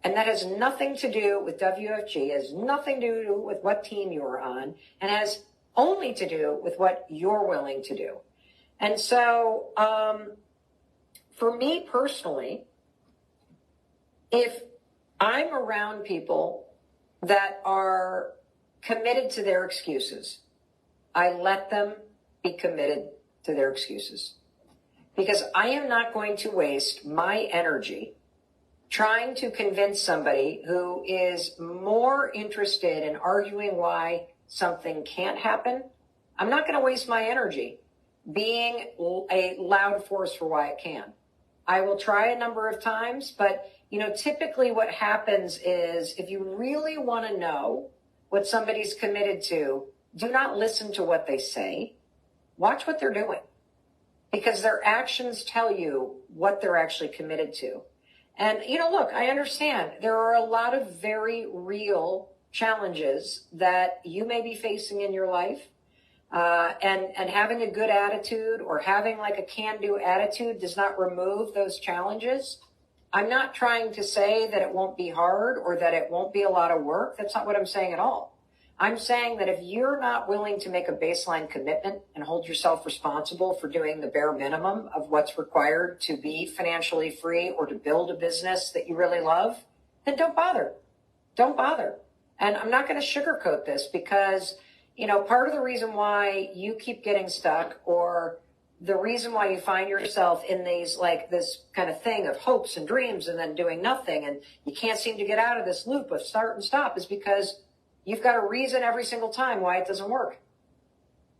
And that has nothing to do with WFG, has nothing to do with what team you're on, and has only to do with what you're willing to do. And so, for me personally, if I'm around people that are committed to their excuses, I let them be committed to their excuses. Because I am not going to waste my energy trying to convince somebody who is more interested in arguing why something can't happen. I'm not going to waste my energy being a loud force for why it can. I will try a number of times, but you know, typically what happens is if you really want to know what somebody's committed to, do not listen to what they say. Watch what they're doing, because their actions tell you what they're actually committed to. And, you know, look, I understand there are a lot of very real challenges that you may be facing in your life. And having a good attitude or having like a can-do attitude does not remove those challenges. I'm not trying to say that it won't be hard or that it won't be a lot of work. That's not what I'm saying at all. I'm saying that if you're not willing to make a baseline commitment and hold yourself responsible for doing the bare minimum of what's required to be financially free or to build a business that you really love, then don't bother. Don't bother. And I'm not going to sugarcoat this because, you know, part of the reason why you keep getting stuck, or the reason why you find yourself in these, like this kind of thing of hopes and dreams and then doing nothing, and you can't seem to get out of this loop of start and stop, is because you've got a reason every single time why it doesn't work.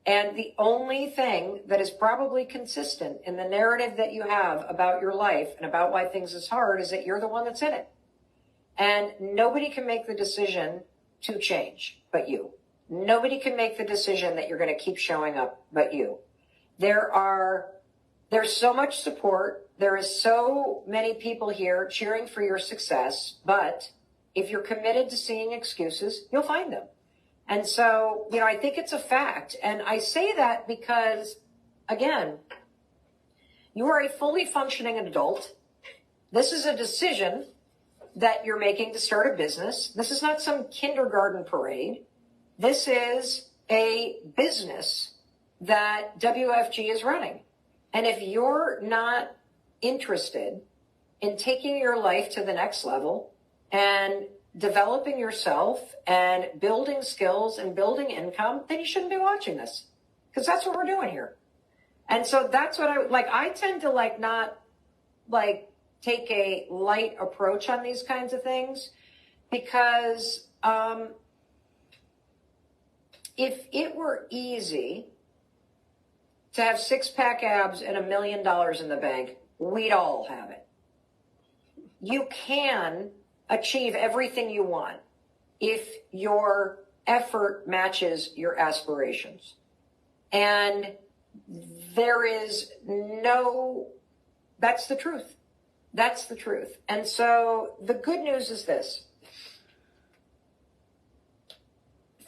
And the only thing that is probably consistent in the narrative that you have about your life and about why things is hard is that you're the one that's in it. And nobody can make the decision to change but you. Nobody can make the decision that you're going to keep showing up but you. There's so much support. There is so many people here cheering for your success, but if you're committed to seeing excuses, you'll find them. And so, you know, I think it's a fact. And I say that because, again, you are a fully functioning adult. This is a decision that you're making to start a business. This is not some kindergarten parade. This is a business that WFG is running. And if you're not interested in taking your life to the next level and developing yourself and building skills and building income, then you shouldn't be watching this, because that's what we're doing here. And so that's what I tend to not take a light approach on these kinds of things, because if it were easy to have six-pack abs and $1 million in the bank, we'd all have it. You can achieve everything you want if your effort matches your aspirations. And there is that's the truth. That's the truth. And so the good news is this.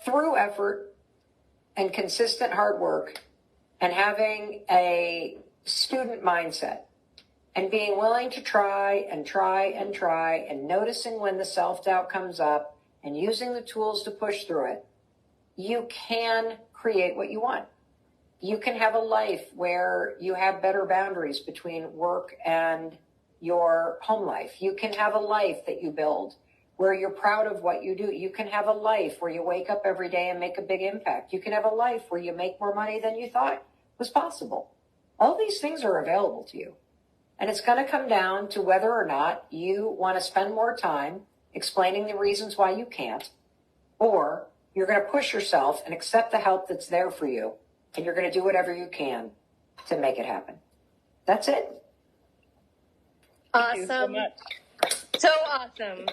Through effort and consistent hard work and having a student mindset and being willing to try and try and try and noticing when the self-doubt comes up and using the tools to push through it, you can create what you want. You can have a life where you have better boundaries between work and your home life. You can have a life that you build where you're proud of what you do. You can have a life where you wake up every day and make a big impact. You can have a life where you make more money than you thought was possible. All these things are available to you. And it's going to come down to whether or not you want to spend more time explaining the reasons why you can't, or you're going to push yourself and accept the help that's there for you, and you're going to do whatever you can to make it happen. That's it. Awesome. Thank you so much. So awesome.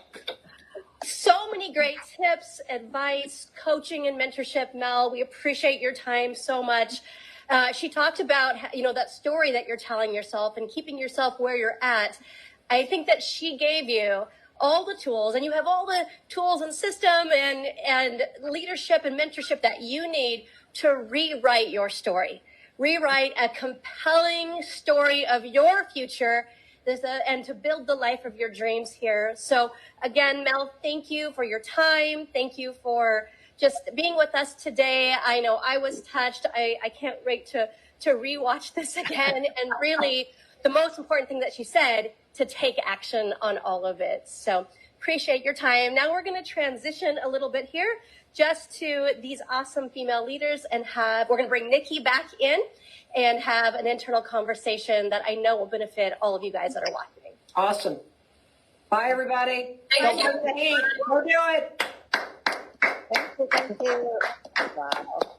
So many great tips, advice, coaching, and mentorship, Mel. We appreciate your time so much. She talked about, that story that you're telling yourself and keeping yourself where you're at. I think that she gave you all the tools, and you have all the tools and system and leadership and mentorship that you need to rewrite your story. Rewrite a compelling story of your future and to build the life of your dreams here. So again, Mel, thank you for your time. Thank you for just being with us today. I know I was touched. I can't wait to rewatch this again. And really, the most important thing that she said, to take action on all of it. So appreciate your time. Now we're going to transition a little bit here just to these awesome female leaders, and we're going to bring Nikki back in and have an internal conversation that I know will benefit all of you guys that are watching. Awesome. Bye, everybody. Thank you. Go do it. Thank you. Wow.